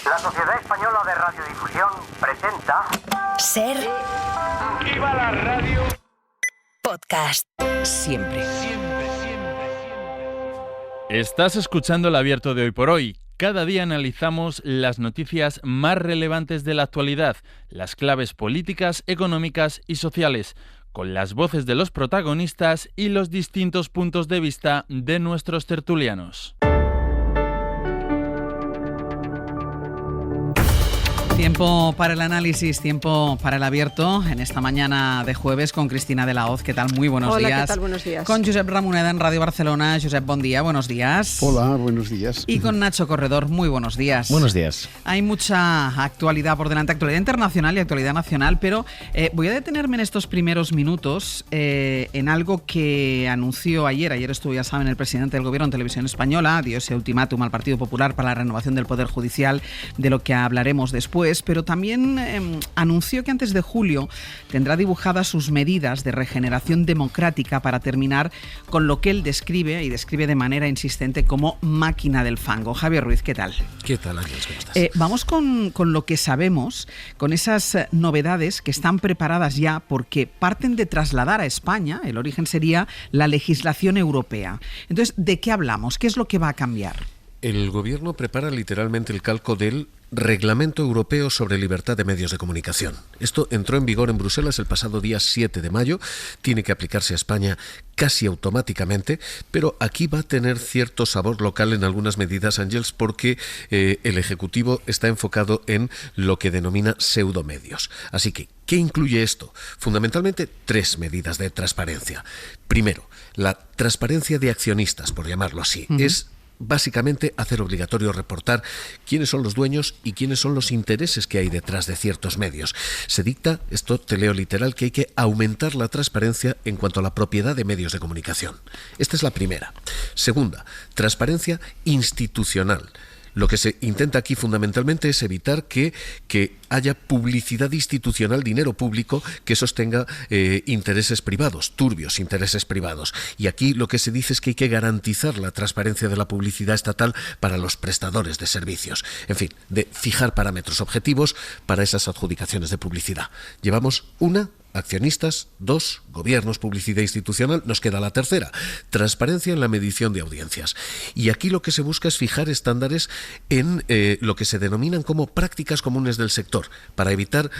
La Sociedad Española de Radiodifusión presenta... Ser... ¡Viva la radio! Podcast. Siempre. Estás escuchando El Abierto de Hoy por Hoy. Cada día analizamos las noticias más relevantes de la actualidad, las claves políticas, económicas y sociales, con las voces de los protagonistas y los distintos puntos de vista de nuestros tertulianos. Tiempo para el análisis, tiempo para el abierto en esta mañana de jueves con Cristina de la Hoz. ¿Qué tal? Muy buenos días. Hola, ¿qué tal? Buenos días. Con Josep Ramoneda en Radio Barcelona. Josep, buen día, buenos días. Hola, buenos días. Y con Nacho Corredor, muy buenos días. Buenos días. Hay mucha actualidad por delante, actualidad internacional y actualidad nacional, pero voy a detenerme en estos primeros minutos en algo que anunció ayer estuvo, ya saben, el presidente del Gobierno en Televisión Española, dio ese ultimátum al Partido Popular para la renovación del Poder Judicial, de lo que hablaremos después, pero también anunció que antes de julio tendrá dibujadas sus medidas de regeneración democrática para terminar con lo que él describe, y describe de manera insistente, como máquina del fango. Javier Ruiz, ¿qué tal? ¿Qué tal, Ángeles? ¿Cómo estás? Vamos con lo que sabemos, con esas novedades que están preparadas ya porque parten de trasladar a España, el origen sería la legislación europea. Entonces, ¿de qué hablamos? ¿Qué es lo que va a cambiar? El gobierno prepara literalmente el calco del Reglamento Europeo sobre Libertad de Medios de Comunicación. Esto entró en vigor en Bruselas el pasado día 7 de mayo, tiene que aplicarse a España casi automáticamente, pero aquí va a tener cierto sabor local en algunas medidas, Ángels, porque el Ejecutivo está enfocado en lo que denomina pseudomedios. Así que, ¿qué incluye esto? Fundamentalmente 3 medidas de transparencia. Primero, la transparencia de accionistas, por llamarlo así, es básicamente hacer obligatorio reportar quiénes son los dueños y quiénes son los intereses que hay detrás de ciertos medios. Se dicta, esto te leo literal, que hay que aumentar la transparencia en cuanto a la propiedad de medios de comunicación. Esta es la primera. Segunda, transparencia institucional. Lo que se intenta aquí fundamentalmente es evitar que haya publicidad institucional, dinero público que sostenga intereses privados, turbios intereses privados. Y aquí lo que se dice es que hay que garantizar la transparencia de la publicidad estatal para los prestadores de servicios. En fin, de fijar parámetros objetivos para esas adjudicaciones de publicidad. Llevamos una. Accionistas, 2, gobiernos, publicidad institucional, nos queda la tercera, transparencia en la medición de audiencias. Y aquí lo que se busca es fijar estándares en lo que se denominan como prácticas comunes del sector, para evitar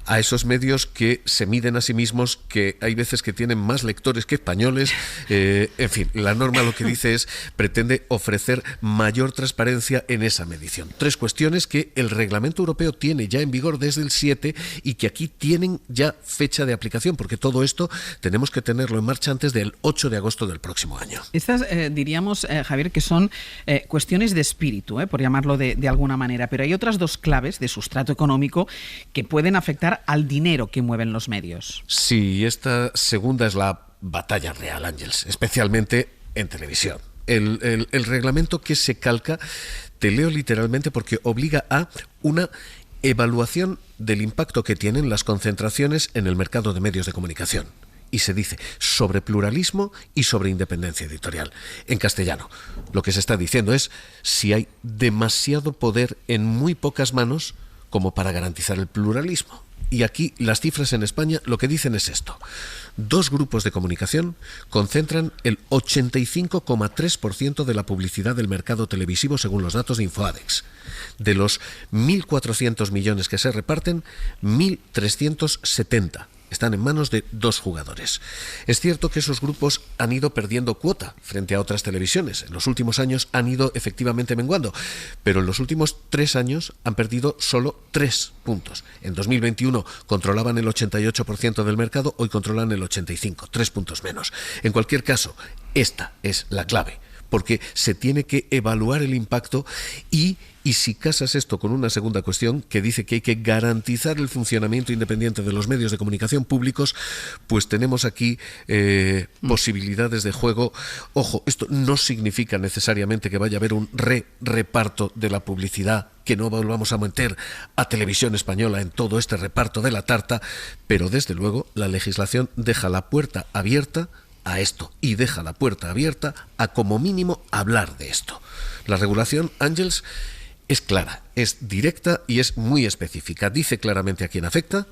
a esos medios que se miden a sí mismos, que hay veces que tienen más lectores que españoles. En fin, la norma lo que dice es, pretende ofrecer mayor transparencia en esa medición. 3 cuestiones que el Reglamento Europeo tiene ya en vigor desde el 7 y que aquí tienen ya fecha de aplicación, porque todo esto tenemos que tenerlo en marcha antes del 8 de agosto del próximo año. Estas diríamos, Javier, que son cuestiones de espíritu, por llamarlo de alguna manera, pero hay otras 2 claves de sustrato económico que pueden afectar al dinero que mueven los medios. Sí, esta segunda es la batalla real, Ángels, especialmente en televisión. El reglamento que se calca, te leo literalmente porque obliga a una evaluación del impacto que tienen las concentraciones en el mercado de medios de comunicación. Y se dice sobre pluralismo y sobre independencia editorial. En castellano, lo que se está diciendo es si hay demasiado poder en muy pocas manos como para garantizar el pluralismo. Y aquí las cifras en España lo que dicen es esto. 2 grupos de comunicación concentran el 85,3% de la publicidad del mercado televisivo según los datos de Infoadex. De los 1.400 millones que se reparten, 1.370 están en manos de 2 jugadores. Es cierto que esos grupos han ido perdiendo cuota frente a otras televisiones. En los últimos años han ido efectivamente menguando, pero en los últimos 3 años han perdido solo 3 puntos. En 2021 controlaban el 88% del mercado, hoy controlan el 85%, 3 puntos menos. En cualquier caso, esta es la clave, porque se tiene que evaluar el impacto y si casas esto con una segunda cuestión que dice que hay que garantizar el funcionamiento independiente de los medios de comunicación públicos, pues tenemos aquí posibilidades de juego. Ojo, esto no significa necesariamente que vaya a haber un reparto de la publicidad, que no volvamos a meter a Televisión Española en todo este reparto de la tarta, pero desde luego la legislación deja la puerta abierta a esto y deja la puerta abierta a como mínimo hablar de esto. La regulación, Ángels, es clara, es directa y es muy específica. Dice claramente a quién afecta.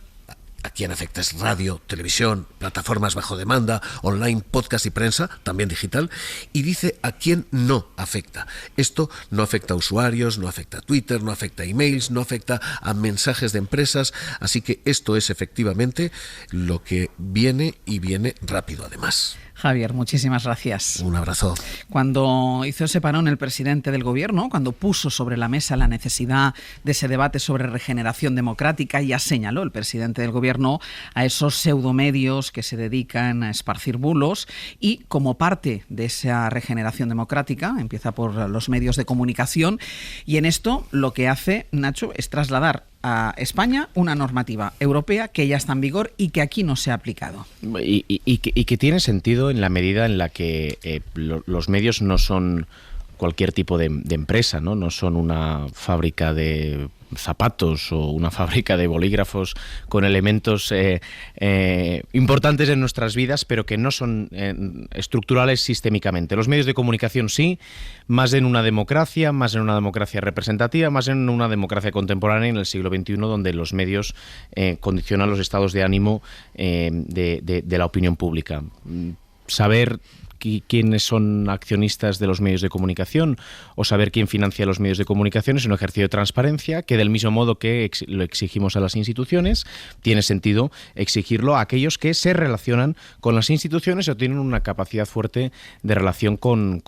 A quién afecta es radio, televisión, plataformas bajo demanda, online, podcast y prensa, también digital, y dice a quién no afecta. Esto no afecta a usuarios, no afecta a Twitter, no afecta a emails, no afecta a mensajes de empresas, así que esto es efectivamente lo que viene y viene rápido además. Javier, muchísimas gracias. Un abrazo. Cuando hizo ese parón el presidente del Gobierno, cuando puso sobre la mesa la necesidad de ese debate sobre regeneración democrática, ya señaló el presidente del Gobierno a esos pseudomedios que se dedican a esparcir bulos y como parte de esa regeneración democrática, empieza por los medios de comunicación y en esto lo que hace Nacho es trasladar a España una normativa europea que ya está en vigor y que aquí no se ha aplicado. Y que tiene sentido en la medida en la que los medios no son cualquier tipo de empresa, ¿no? Son una fábrica de zapatos o una fábrica de bolígrafos con elementos importantes en nuestras vidas, pero que no son estructurales sistémicamente. Los medios de comunicación sí, más en una democracia representativa, más en una democracia contemporánea en el siglo XXI, donde los medios condicionan los estados de ánimo de la opinión pública. Saber quiénes son accionistas de los medios de comunicación o saber quién financia los medios de comunicación es un ejercicio de transparencia que, del mismo modo que lo exigimos a las instituciones, tiene sentido exigirlo a aquellos que se relacionan con las instituciones o tienen una capacidad fuerte de relación con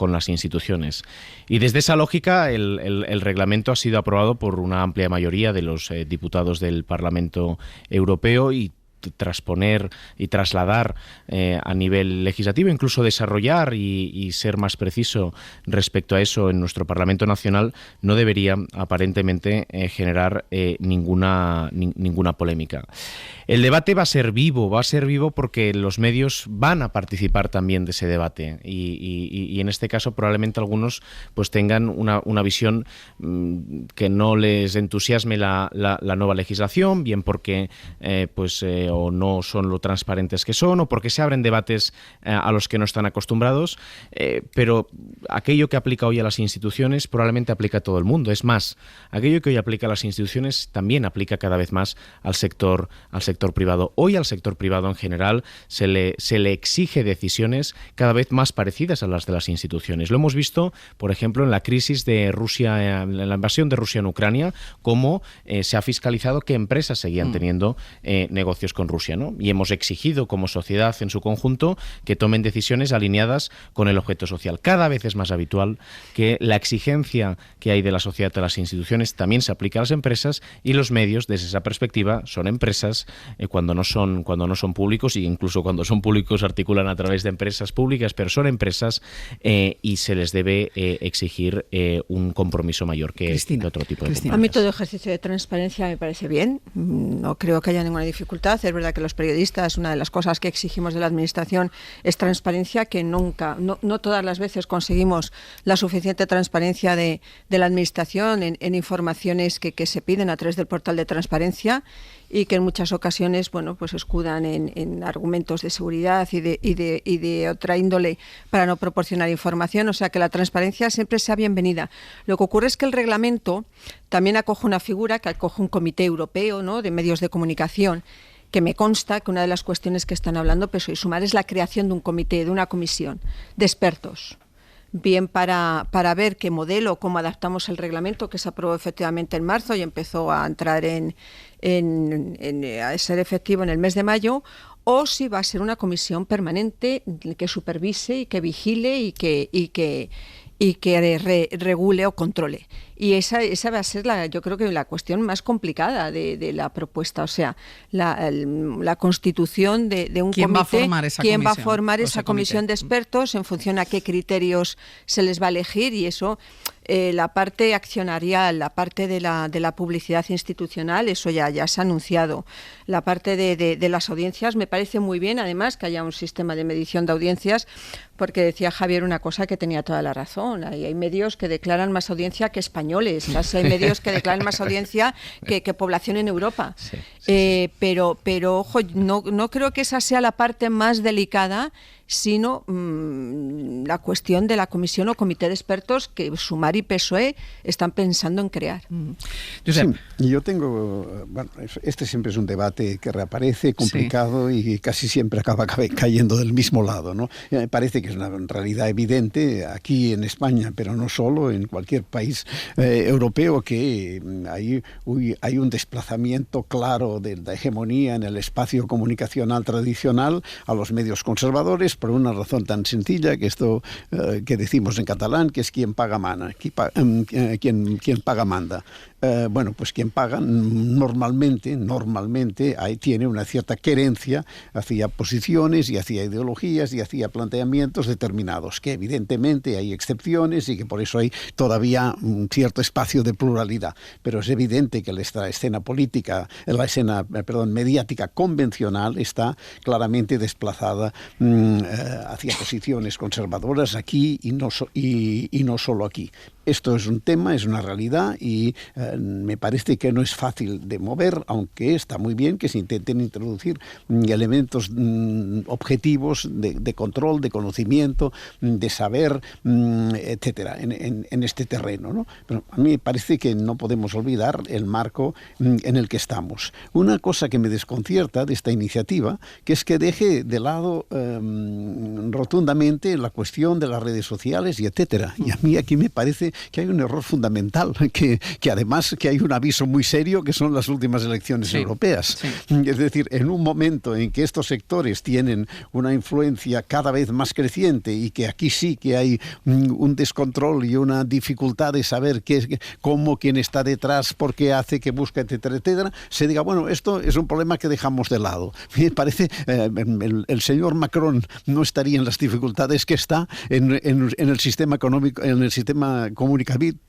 las instituciones. Y desde esa lógica el reglamento ha sido aprobado por una amplia mayoría de los diputados del Parlamento Europeo y transponer y trasladar a nivel legislativo, incluso desarrollar y ser más preciso respecto a eso en nuestro Parlamento Nacional, no debería aparentemente generar ninguna polémica. El debate va a ser vivo porque los medios van a participar también de ese debate y en este caso probablemente algunos pues tengan una visión que no les entusiasme la nueva legislación, bien porque o no son lo transparentes que son, o porque se abren debates a los que no están acostumbrados, pero aquello que aplica hoy a las instituciones probablemente aplica a todo el mundo. Es más, aquello que hoy aplica a las instituciones también aplica cada vez más al sector privado. Hoy al sector privado en general se le exige decisiones cada vez más parecidas a las de las instituciones. Lo hemos visto, por ejemplo, en la crisis de Rusia, en la invasión de Rusia en Ucrania, cómo se ha fiscalizado que empresas seguían teniendo negocios con Rusia, ¿no? Y hemos exigido como sociedad en su conjunto que tomen decisiones alineadas con el objeto social. Cada vez es más habitual que la exigencia que hay de la sociedad a las instituciones también se aplica a las empresas, y los medios desde esa perspectiva son empresas cuando no son públicos, y incluso cuando son públicos articulan a través de empresas públicas, pero son empresas y se les debe exigir un compromiso mayor que de otro tipo de compromisos. A mí todo ejercicio de transparencia me parece bien, no creo que haya ninguna dificultad. Es verdad que los periodistas, una de las cosas que exigimos de la administración es transparencia, que no todas las veces conseguimos la suficiente transparencia de la administración en informaciones que se piden a través del portal de transparencia, y que en muchas ocasiones pues escudan en argumentos de seguridad y de otra índole para no proporcionar información. O sea que la transparencia siempre sea bienvenida. Lo que ocurre es que el reglamento también acoge una figura que acoge un comité europeo, ¿no?, de medios de comunicación, que me consta que una de las cuestiones que están hablando PSOE y Sumar es la creación de un comité, de una comisión de expertos, bien para ver qué modelo, cómo adaptamos el reglamento, que se aprobó efectivamente en marzo y empezó a entrar a ser efectivo en el mes de mayo, o si va a ser una comisión permanente que supervise y que vigile y que regule o controle. Y esa va a ser yo creo que la cuestión más complicada de la propuesta, o sea, la constitución de un comité. ¿Quién va a formar esa comisión de expertos? En función a qué criterios se les va a elegir, y eso, la parte accionarial, la parte de la publicidad institucional, eso ya se ha anunciado. La parte de las audiencias me parece muy bien, además, que haya un sistema de medición de audiencias, porque decía Javier una cosa que tenía toda la razón. Hay medios que declaran más audiencia que españoles, casi hay medios que declaran más audiencia que población en Europa. Pero ojo, no creo que esa sea la parte más delicada, sino la cuestión de la comisión o comité de expertos que Sumar y PSOE están pensando en crear. Sí, yo tengo, bueno, este siempre es un debate que reaparece, complicado, y casi siempre acaba cayendo del mismo lado, ¿no? Me parece que es una realidad evidente aquí en España, pero no solo, en cualquier país europeo, que hay un desplazamiento claro de la hegemonía en el espacio comunicacional tradicional a los medios conservadores, por una razón tan sencilla que esto que decimos en catalán, que es quien paga mana, quien paga manda. Bueno, pues quien paga normalmente ahí tiene una cierta querencia hacia posiciones y hacia ideologías y hacia planteamientos determinados, que evidentemente hay excepciones y que por eso hay todavía un cierto espacio de pluralidad, pero es evidente que la escena mediática convencional está claramente desplazada hacia posiciones conservadoras aquí y no solo aquí. Esto es un tema, es una realidad, y me parece que no es fácil de mover, aunque está muy bien que se intenten introducir elementos objetivos de control, de conocimiento, de saber, etcétera, en este terreno, ¿no? Pero a mí me parece que no podemos olvidar el marco en el que estamos. Una cosa que me desconcierta de esta iniciativa, que es que deje de lado rotundamente la cuestión de las redes sociales y etcétera. Y a mí aquí me parece que hay un error fundamental, que además que hay un aviso muy serio, que son las últimas elecciones europeas. Es decir, en un momento en que estos sectores tienen una influencia cada vez más creciente y que aquí sí que hay un descontrol y una dificultad de saber cómo, quién está detrás, por qué hace, qué busca, etcétera, etcétera, se diga, bueno, esto es un problema que dejamos de lado. Me parece, el señor Macron no estaría en las dificultades que está en el sistema económico, en el sistema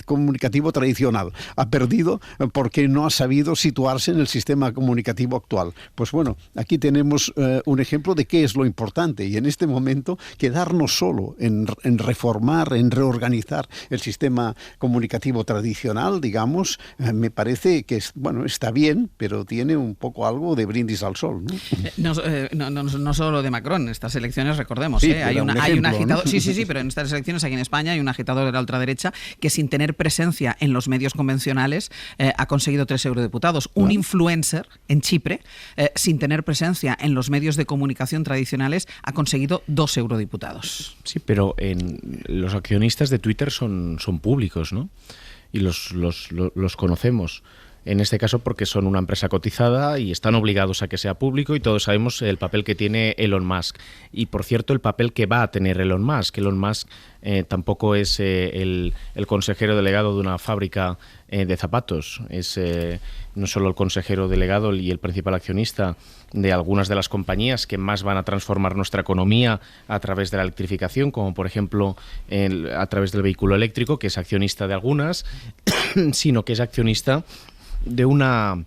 comunicativo tradicional. Ha perdido porque no ha sabido situarse en el sistema comunicativo actual. Pues bueno, aquí tenemos un ejemplo de qué es lo importante, y en este momento quedarnos solo en reformar, en reorganizar el sistema comunicativo tradicional, digamos, me parece que está bien, pero tiene un poco algo de brindis al sol, ¿no? No solo de Macron, estas elecciones, recordemos, sí, hay un agitador, ¿no? sí, pero en estas elecciones aquí en España hay un agitador de la ultraderecha que, sin tener presencia en los medios convencionales, ha conseguido 3 eurodiputados. Un influencer en Chipre, sin tener presencia en los medios de comunicación tradicionales, ha conseguido 2 eurodiputados. Sí, pero los accionistas de Twitter son públicos, ¿no? Y los conocemos. En este caso porque son una empresa cotizada y están obligados a que sea público, y todos sabemos el papel que tiene Elon Musk. Y por cierto, el papel que va a tener Elon Musk. Elon Musk tampoco es el consejero delegado de una fábrica de zapatos. Es no solo el consejero delegado y el principal accionista de algunas de las compañías que más van a transformar nuestra economía a través de la electrificación, como por ejemplo a través del vehículo eléctrico, que es accionista de algunas, sino que es accionista de una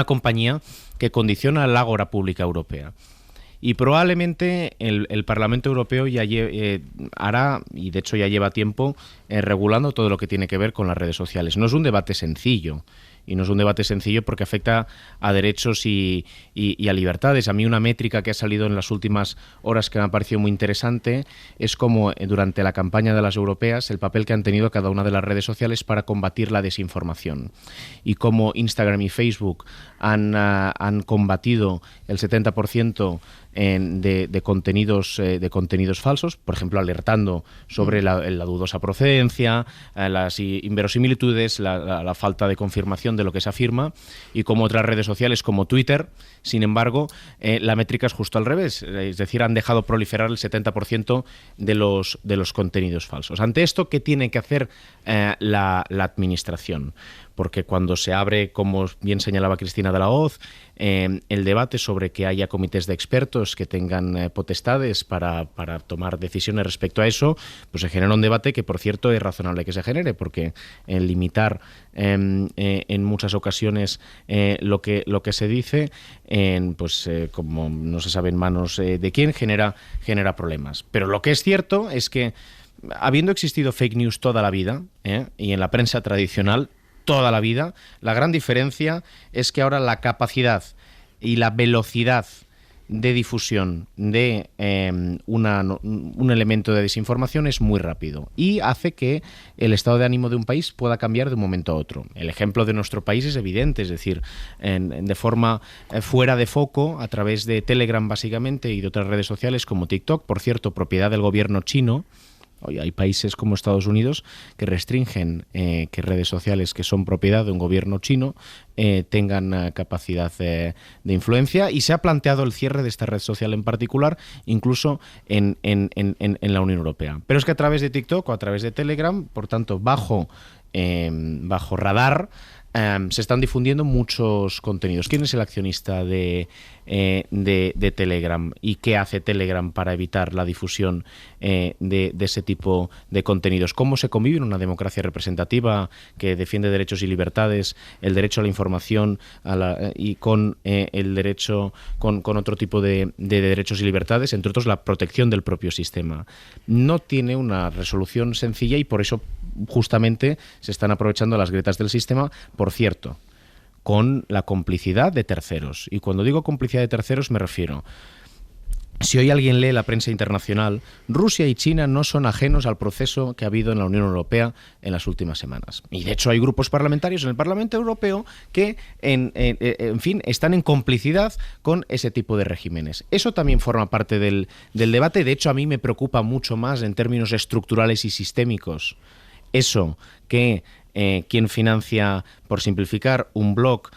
compañía que condiciona la ágora pública europea. Y probablemente el Parlamento Europeo ya hará, y de hecho ya lleva tiempo, regulando todo lo que tiene que ver con las redes sociales. No es un debate sencillo. Y no es un debate sencillo porque afecta a derechos y a libertades. A mí una métrica que ha salido en las últimas horas que me ha parecido muy interesante es cómo durante la campaña de las europeas el papel que han tenido cada una de las redes sociales para combatir la desinformación. Y cómo Instagram y Facebook han combatido el 70% de contenidos falsos, por ejemplo, alertando sobre la dudosa procedencia, las inverosimilitudes, la falta de confirmación de lo que se afirma, y como otras redes sociales como Twitter, sin embargo, la métrica es justo al revés, es decir, han dejado proliferar el 70% de los contenidos falsos. Ante esto, ¿qué tiene que hacer la administración? Porque cuando se abre, como bien señalaba Cristina de la Hoz, el debate sobre que haya comités de expertos que tengan potestades para tomar decisiones respecto a eso, pues se genera un debate que, por cierto, es razonable que se genere, porque limitar en muchas ocasiones lo que se dice, como no se sabe en manos de quién, genera problemas. Pero lo que es cierto es que, habiendo existido fake news toda la vida, y en la prensa tradicional toda la vida, la gran diferencia es que ahora la capacidad y la velocidad de difusión de un elemento de desinformación es muy rápido y hace que el estado de ánimo de un país pueda cambiar de un momento a otro. El ejemplo de nuestro país es evidente, es decir, de forma fuera de foco, a través de Telegram básicamente y de otras redes sociales como TikTok, por cierto, propiedad del gobierno chino. Hoy hay países como Estados Unidos que restringen que redes sociales que son propiedad de un gobierno chino tengan capacidad de influencia, y se ha planteado el cierre de esta red social en particular, incluso en la Unión Europea. Pero es que a través de TikTok o a través de Telegram, por tanto, bajo radar, se están difundiendo muchos contenidos. ¿Quién es el accionista de Telegram y qué hace Telegram para evitar la difusión de ese tipo de contenidos? ¿Cómo se convive en una democracia representativa que defiende derechos y libertades, el derecho a la información y con el derecho con otro tipo de derechos y libertades, entre otros la protección del propio sistema? No tiene una resolución sencilla y por eso justamente se están aprovechando las grietas del sistema, por cierto, con la complicidad de terceros. Y cuando digo complicidad de terceros me refiero, si hoy alguien lee la prensa internacional, Rusia y China no son ajenos al proceso que ha habido en la Unión Europea en las últimas semanas. Y de hecho hay grupos parlamentarios en el Parlamento Europeo que, en fin, están en complicidad con ese tipo de regímenes. Eso también forma parte del debate. De hecho, a mí me preocupa mucho más en términos estructurales y sistémicos eso que quien financia, por simplificar, un blog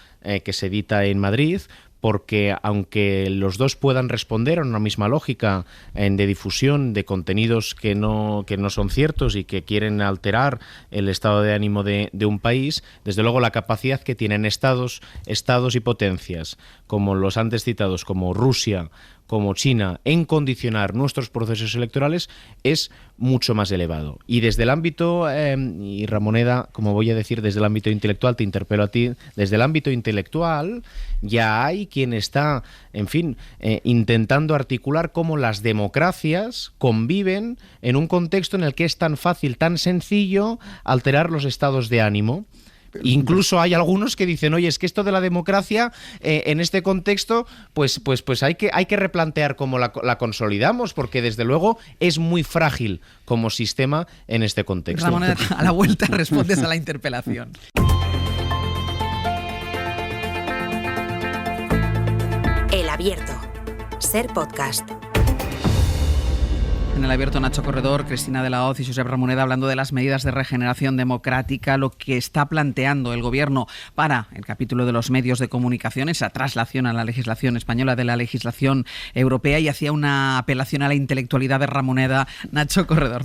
que se edita en Madrid, porque aunque los dos puedan responder a una misma lógica de difusión de contenidos que no son ciertos y que quieren alterar el estado de ánimo de un país, desde luego la capacidad que tienen estados y potencias, como los antes citados, como Rusia, como China, en condicionar nuestros procesos electorales es mucho más elevado. Y desde el ámbito, y Ramoneda, como voy a decir, desde el ámbito intelectual, te interpelo a ti, desde el ámbito intelectual ya hay quien está, en fin, intentando articular cómo las democracias conviven en un contexto en el que es tan fácil, tan sencillo alterar los estados de ánimo. Incluso hay algunos que dicen, oye, es que esto de la democracia en este contexto, pues hay que replantear cómo la consolidamos, porque desde luego es muy frágil como sistema en este contexto. Ramón, a la vuelta respondes a la interpelación. El Abierto. Ser podcast. En el Abierto, Nacho Corredor, Cristina de la Hoz y Josep Ramoneda hablando de las medidas de regeneración democrática, lo que está planteando el Gobierno para el capítulo de los medios de comunicación, esa traslación a la legislación española de la legislación europea, y hacía una apelación a la intelectualidad de Ramoneda. Nacho Corredor,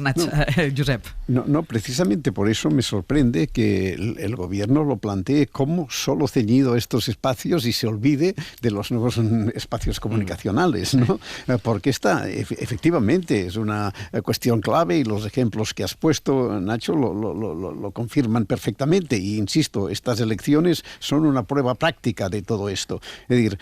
Josep. No, precisamente por eso me sorprende que el Gobierno lo plantee como solo ceñido a estos espacios y se olvide de los nuevos espacios comunicacionales, ¿no? Porque esta, efectivamente, es una cuestión clave y los ejemplos que has puesto, Nacho, lo confirman perfectamente. Y insisto, estas elecciones son una prueba práctica de todo esto. Es decir,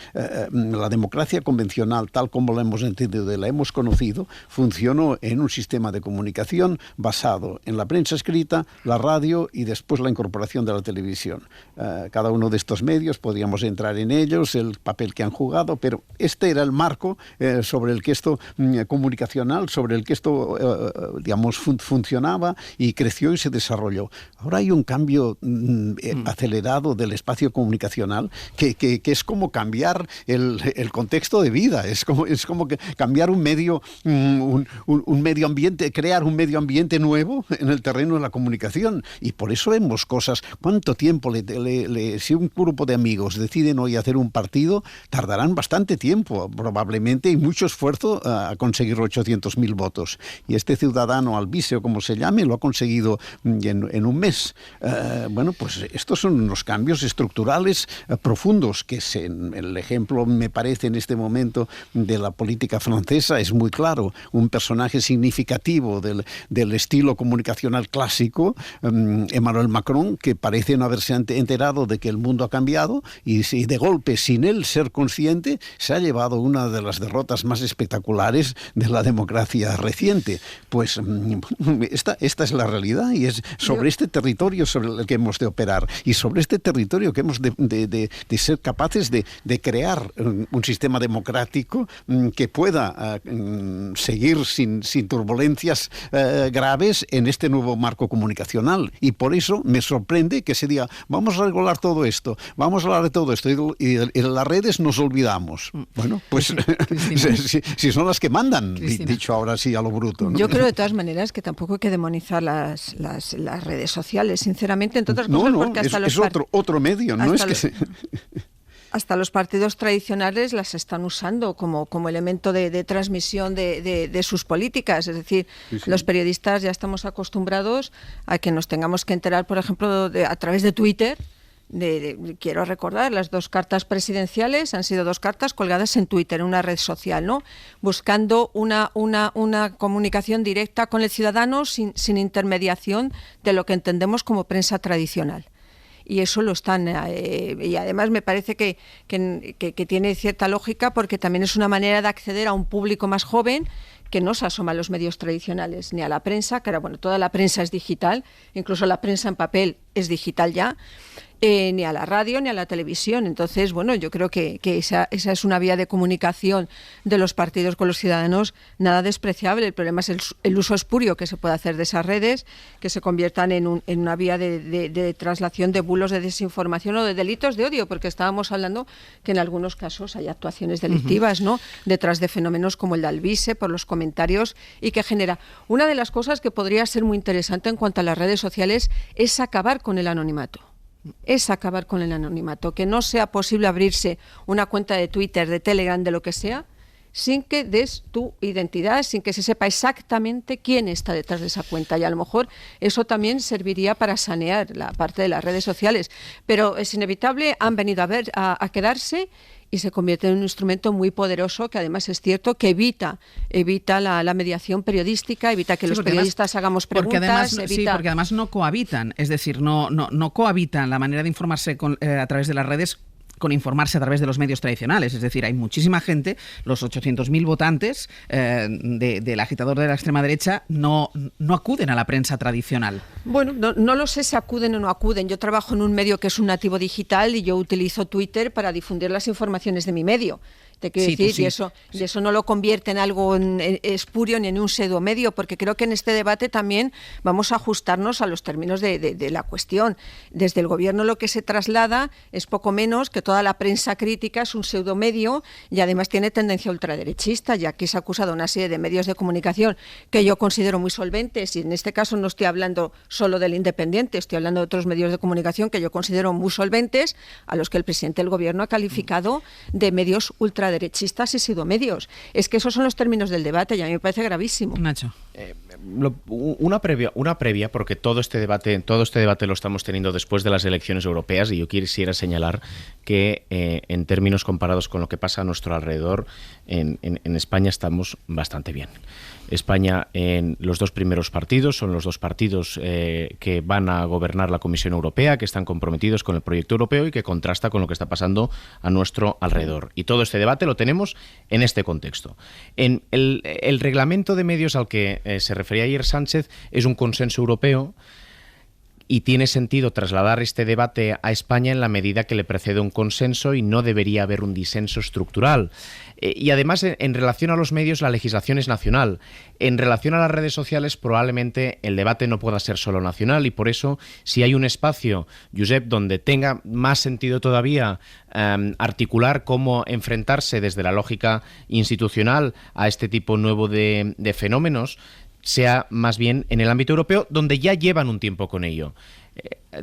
la democracia convencional, tal como la hemos entendido y la hemos conocido, funcionó en un sistema de comunicación basado en la prensa escrita, la radio y después la incorporación de la televisión. Cada uno de estos medios, podríamos entrar en ellos, el papel que han jugado, pero este era el marco sobre el que esto comunicacional, sobre el que esto, digamos, funcionaba y creció y se desarrolló. Ahora hay un cambio acelerado del espacio comunicacional que es como cambiar el contexto de vida, es como que cambiar un medio ambiente, crear un medio ambiente nuevo en el terreno de la comunicación. Y por eso vemos cosas. ¿Cuánto tiempo si un grupo de amigos deciden hoy hacer un partido, tardarán bastante tiempo, probablemente, y mucho esfuerzo a conseguir 800.000 votos. Y este ciudadano Alvise, o como se llame, lo ha conseguido en un mes. Bueno, pues estos son unos cambios estructurales profundos que el ejemplo, me parece, en este momento de la política francesa es muy claro. Un personaje significativo del estilo comunicacional clásico, Emmanuel Macron, que parece no haberse enterado de que el mundo ha cambiado y de golpe, sin él ser consciente, se ha llevado una de las derrotas más espectaculares de la democracia historia reciente. Pues esta es la realidad y es sobre este territorio sobre el que hemos de operar y sobre este territorio que hemos de ser capaces de crear un sistema democrático que pueda seguir sin turbulencias graves en este nuevo marco comunicacional. Y por eso me sorprende que se diga, vamos a regular todo esto, vamos a hablar de todo esto, y en las redes nos olvidamos. Bueno, pues si son las que mandan, dicho ahora sí a lo bruto, ¿no? Yo creo de todas maneras que tampoco hay que demonizar las redes sociales, sinceramente, entre otras cosas, porque hasta es otro medio, no es que hasta los partidos tradicionales las están usando como elemento de transmisión de sus políticas. Es decir, los periodistas ya estamos acostumbrados a que nos tengamos que enterar, por ejemplo, a través de Twitter. Quiero recordar, las 2 cartas presidenciales han sido 2 cartas colgadas en Twitter, en una red social, ¿no? Buscando una comunicación directa con el ciudadano sin intermediación de lo que entendemos como prensa tradicional. Y eso lo están, y además me parece que tiene cierta lógica, porque también es una manera de acceder a un público más joven que no se asoma a los medios tradicionales ni a la prensa, que ahora, bueno, toda la prensa es digital, incluso la prensa en papel es digital ya, ni a la radio ni a la televisión. Entonces, bueno, yo creo que esa es una vía de comunicación de los partidos con los ciudadanos nada despreciable. El problema es el uso espurio que se puede hacer de esas redes, que se conviertan en una vía de traslación de bulos de desinformación o de delitos de odio, porque estábamos hablando que en algunos casos hay actuaciones delictivas, ¿no?, detrás de fenómenos como el de Alvise, por los comentarios, y que genera. Una de las cosas que podría ser muy interesante en cuanto a las redes sociales es acabar con el anonimato. Que no sea posible abrirse una cuenta de Twitter, de Telegram, de lo que sea, sin que des tu identidad, sin que se sepa exactamente quién está detrás de esa cuenta. Y a lo mejor eso también serviría para sanear la parte de las redes sociales. Pero es inevitable, han venido a quedarse, y se convierte en un instrumento muy poderoso, que además es cierto que evita la mediación periodística, evita que los periodistas hagamos preguntas. Porque además no cohabitan, es decir, no cohabitan la manera de informarse a través de las redes con informarse a través de los medios tradicionales. Es decir, hay muchísima gente, los 800.000 votantes del agitador de la extrema derecha no acuden a la prensa tradicional. Bueno, no lo sé si acuden o no acuden. Yo trabajo en un medio que es un nativo digital y yo utilizo Twitter para difundir las informaciones de mi medio. Te quiero decir, y eso no lo convierte en algo espurio ni en un pseudomedio, porque creo que en este debate también vamos a ajustarnos a los términos de la cuestión. Desde el gobierno lo que se traslada es poco menos que toda la prensa crítica es un pseudomedio y además tiene tendencia ultraderechista, ya que se ha acusado a una serie de medios de comunicación que yo considero muy solventes, y en este caso no estoy hablando solo del Independiente, estoy hablando de otros medios de comunicación que yo considero muy solventes, a los que el presidente del gobierno ha calificado de medios ultraderechistas y pseudomedios. Es que esos son los términos del debate y a mí me parece gravísimo. Nacho. Una previa, porque todo este debate lo estamos teniendo después de las elecciones europeas, y yo quisiera señalar que en términos comparados con lo que pasa a nuestro alrededor, en España estamos bastante bien. España, en los 2 primeros partidos, son los 2 partidos que van a gobernar la Comisión Europea, que están comprometidos con el proyecto europeo y que contrasta con lo que está pasando a nuestro alrededor. Y todo este debate lo tenemos en este contexto. En el reglamento de medios al que se refería ayer Sánchez es un consenso europeo, y tiene sentido trasladar este debate a España en la medida que le precede un consenso y no debería haber un disenso estructural. Y además, en relación a los medios, la legislación es nacional. En relación a las redes sociales, probablemente el debate no pueda ser solo nacional, y por eso, si hay un espacio, Josep, donde tenga más sentido todavía articular cómo enfrentarse desde la lógica institucional a este tipo nuevo de fenómenos, sea más bien en el ámbito europeo, donde ya llevan un tiempo con ello.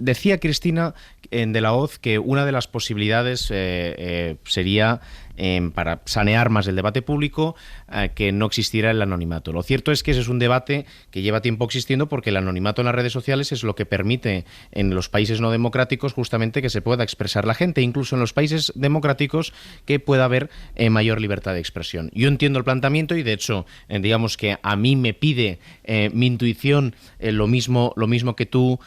Decía Cristina de la Hoz que una de las posibilidades sería, para sanear más el debate público, que no existiera el anonimato. Lo cierto es que ese es un debate que lleva tiempo existiendo, porque el anonimato en las redes sociales es lo que permite en los países no democráticos justamente que se pueda expresar la gente, incluso en los países democráticos que pueda haber mayor libertad de expresión. Yo entiendo el planteamiento y, de hecho, digamos que a mí me pide mi intuición lo mismo que tú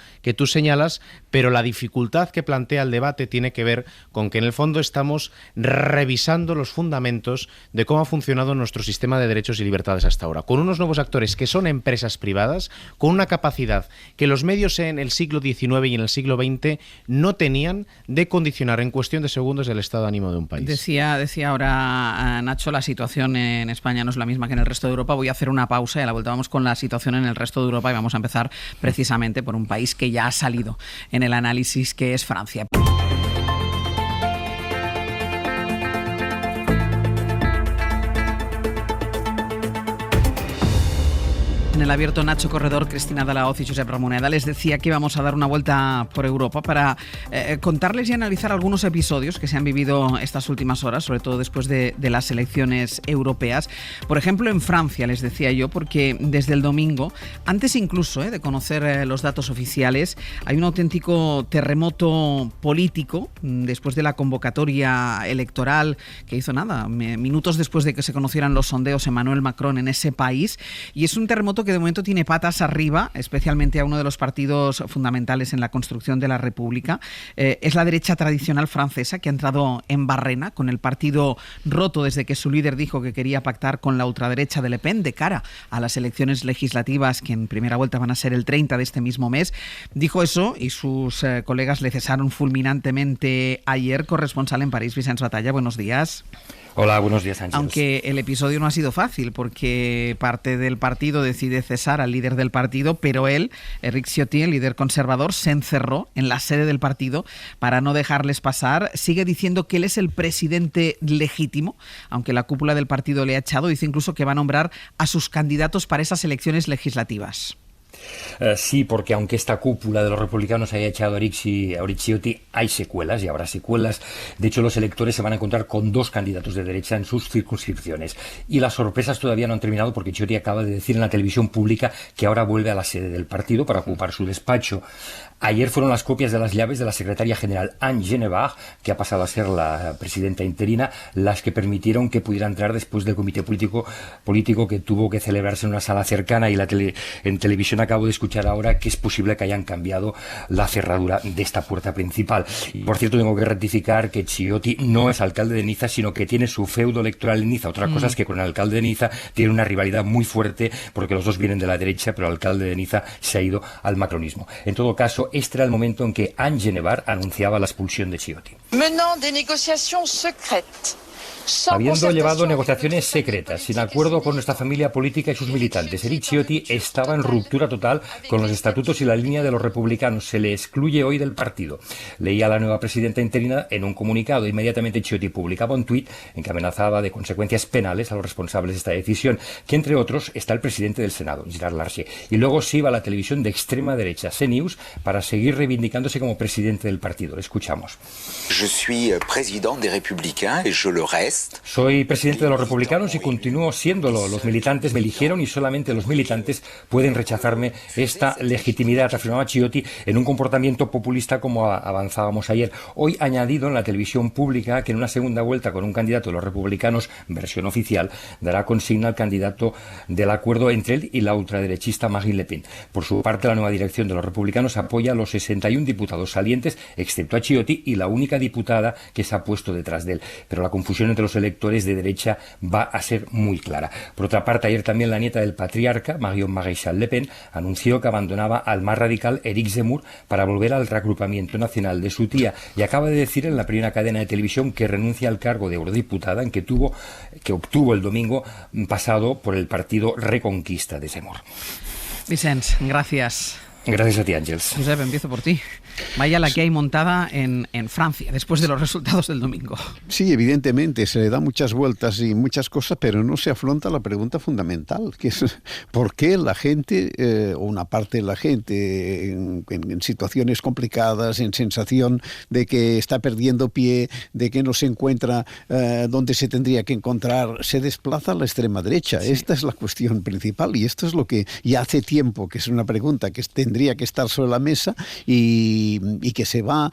señalas, pero la dificultad que plantea el debate tiene que ver con que en el fondo estamos revisando los fundamentos de cómo ha funcionado nuestro sistema de derechos y libertades hasta ahora, con unos nuevos actores que son empresas privadas, con una capacidad que los medios en el siglo XIX y en el siglo XX no tenían de condicionar en cuestión de segundos el estado de ánimo de un país. Decía ahora Nacho, la situación en España no es la misma que en el resto de Europa. Voy a hacer una pausa y a la vuelta vamos con la situación en el resto de Europa y vamos a empezar precisamente por un país que ya ha salido en el análisis, que es Francia. En el abierto, Nacho Corredor, Cristina Dalaoz y Josep Ramoneda. Les decía que íbamos a dar una vuelta por Europa para contarles y analizar algunos episodios que se han vivido estas últimas horas, sobre todo después de las elecciones europeas. Por ejemplo, en Francia, les decía yo, porque desde el domingo, antes incluso de conocer los datos oficiales, hay un auténtico terremoto político después de la convocatoria electoral que hizo minutos después de que se conocieran los sondeos Emmanuel Macron en ese país. Y es un terremoto que de momento tiene patas arriba, especialmente a uno de los partidos fundamentales en la construcción de la República. Es la derecha tradicional francesa, que ha entrado en barrena con el partido roto desde que su líder dijo que quería pactar con la ultraderecha de Le Pen de cara a las elecciones legislativas que en primera vuelta van a ser el 30 de este mismo mes. Dijo eso y sus colegas le cesaron fulminantemente ayer. Corresponsal en París, Vicenç Batalla, buenos días. Hola, buenos días, Ángeles. Aunque el episodio no ha sido fácil, porque parte del partido decide cesar al líder del partido, pero él, Éric Ciotti, el líder conservador, se encerró en la sede del partido para no dejarles pasar. Sigue diciendo que él es el presidente legítimo, aunque la cúpula del partido le ha echado. Dice incluso que va a nombrar a sus candidatos para esas elecciones legislativas. Sí, porque aunque esta cúpula de los republicanos haya echado a Éric Ciotti, hay secuelas y habrá secuelas. De hecho, los electores se van a encontrar con dos candidatos de derecha en sus circunscripciones. Y las sorpresas todavía no han terminado, porque Ciotti acaba de decir en la televisión pública que ahora vuelve a la sede del partido para ocupar su despacho. Ayer fueron las copias de las llaves de la secretaria general Anne Genevard, que ha pasado a ser la presidenta interina, las que permitieron que pudiera entrar después del comité político que tuvo que celebrarse en una sala cercana. Y en televisión acabo de escuchar ahora que es posible que hayan cambiado la cerradura de esta puerta principal. Y, por cierto, tengo que rectificar que Ciotti no es alcalde de Niza, sino que tiene su feudo electoral en Niza. Otra cosa es que con el alcalde de Niza tiene una rivalidad muy fuerte, porque los dos vienen de la derecha, pero el alcalde de Niza se ha ido al macronismo. En todo caso, este era el momento en que Anne Genevard anunciaba la expulsión de Ciotti. Habiendo llevado negociaciones secretas, sin acuerdo con nuestra familia política y sus militantes, Éric Ciotti estaba en ruptura total con los estatutos y la línea de los republicanos. Se le excluye hoy del partido. Leía la nueva presidenta interina en un comunicado. Inmediatamente Ciotti publicaba un tuit en que amenazaba de consecuencias penales a los responsables de esta decisión, que entre otros está el presidente del Senado, Gérard Larcher. Y luego se iba a la televisión de extrema derecha, CNews, para seguir reivindicándose como presidente del partido. Le escuchamos. Je suis président des Républicains et je le reste. Soy presidente de los republicanos y continúo siéndolo. Los militantes me eligieron y solamente los militantes pueden rechazarme esta legitimidad, afirmaba Ciotti en un comportamiento populista como avanzábamos ayer. Hoy ha añadido en la televisión pública que en una segunda vuelta con un candidato de los republicanos, versión oficial, dará consigna al candidato del acuerdo entre él y la ultraderechista Marine Le Pen. Por su parte, la nueva dirección de los republicanos apoya a los 61 diputados salientes, excepto a Ciotti y la única diputada que se ha puesto detrás de él. Pero la confusión entre los electores de derecha va a ser muy clara. Por otra parte, ayer también la nieta del patriarca, Marion Maréchal Le Pen, anunció que abandonaba al más radical Éric Zemmour para volver al reagrupamiento nacional de su tía, y acaba de decir en la primera cadena de televisión que renuncia al cargo de eurodiputada que obtuvo el domingo pasado por el partido Reconquista de Zemmour. Vicenç, gracias. Gracias a ti, Ángeles. Josep, empiezo por ti. Vaya la que hay montada en Francia después de los resultados del domingo. Sí, evidentemente, se le da muchas vueltas y muchas cosas, pero no se afronta la pregunta fundamental, que es ¿por qué la gente, o una parte de la gente, en situaciones complicadas, en sensación de que está perdiendo pie, de que no se encuentra donde se tendría que encontrar, se desplaza a la extrema derecha? Sí. Esta es la cuestión principal y esto es lo que ya hace tiempo que es una pregunta que tendría que estar sobre la mesa y y que se va,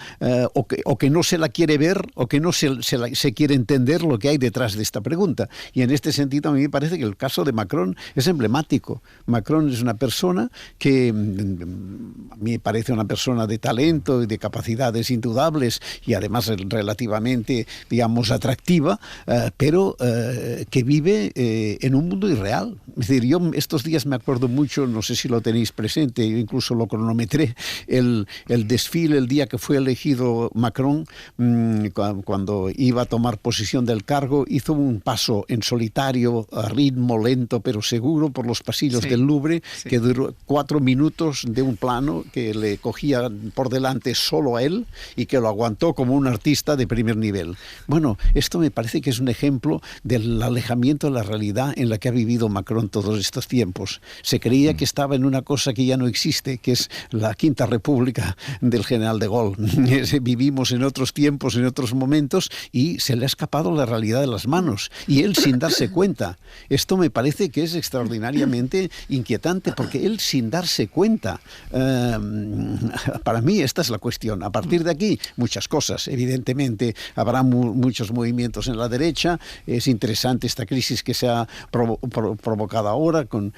o que no se la quiere ver, o que no se quiere entender lo que hay detrás de esta pregunta. Y en este sentido a mí me parece que el caso de Macron es emblemático. Macron es una persona que a mí me parece una persona de talento y de capacidades indudables y además relativamente, digamos, atractiva, pero que vive en un mundo irreal. Es decir, yo estos días me acuerdo mucho, no sé si lo tenéis presente, yo incluso lo cronometré, el desfile el día que fue elegido Macron, cuando iba a tomar posesión del cargo, hizo un paso en solitario, a ritmo lento pero seguro, por los pasillos del Louvre, que duró 4 minutos de un plano que le cogía por delante solo a él y que lo aguantó como un artista de primer nivel. Bueno, esto me parece que es un ejemplo del alejamiento de la realidad en la que ha vivido Macron todos estos tiempos. Se creía que estaba en una cosa que ya no existe, que es la Quinta República del general de Gaulle. Vivimos en otros tiempos, en otros momentos, y se le ha escapado la realidad de las manos, y él sin darse cuenta. Esto me parece que es extraordinariamente inquietante, porque él sin darse cuenta, para mí esta es la cuestión. A partir de aquí, muchas cosas. Evidentemente, habrá muchos movimientos en la derecha. Es interesante esta crisis que se ha provocado ahora con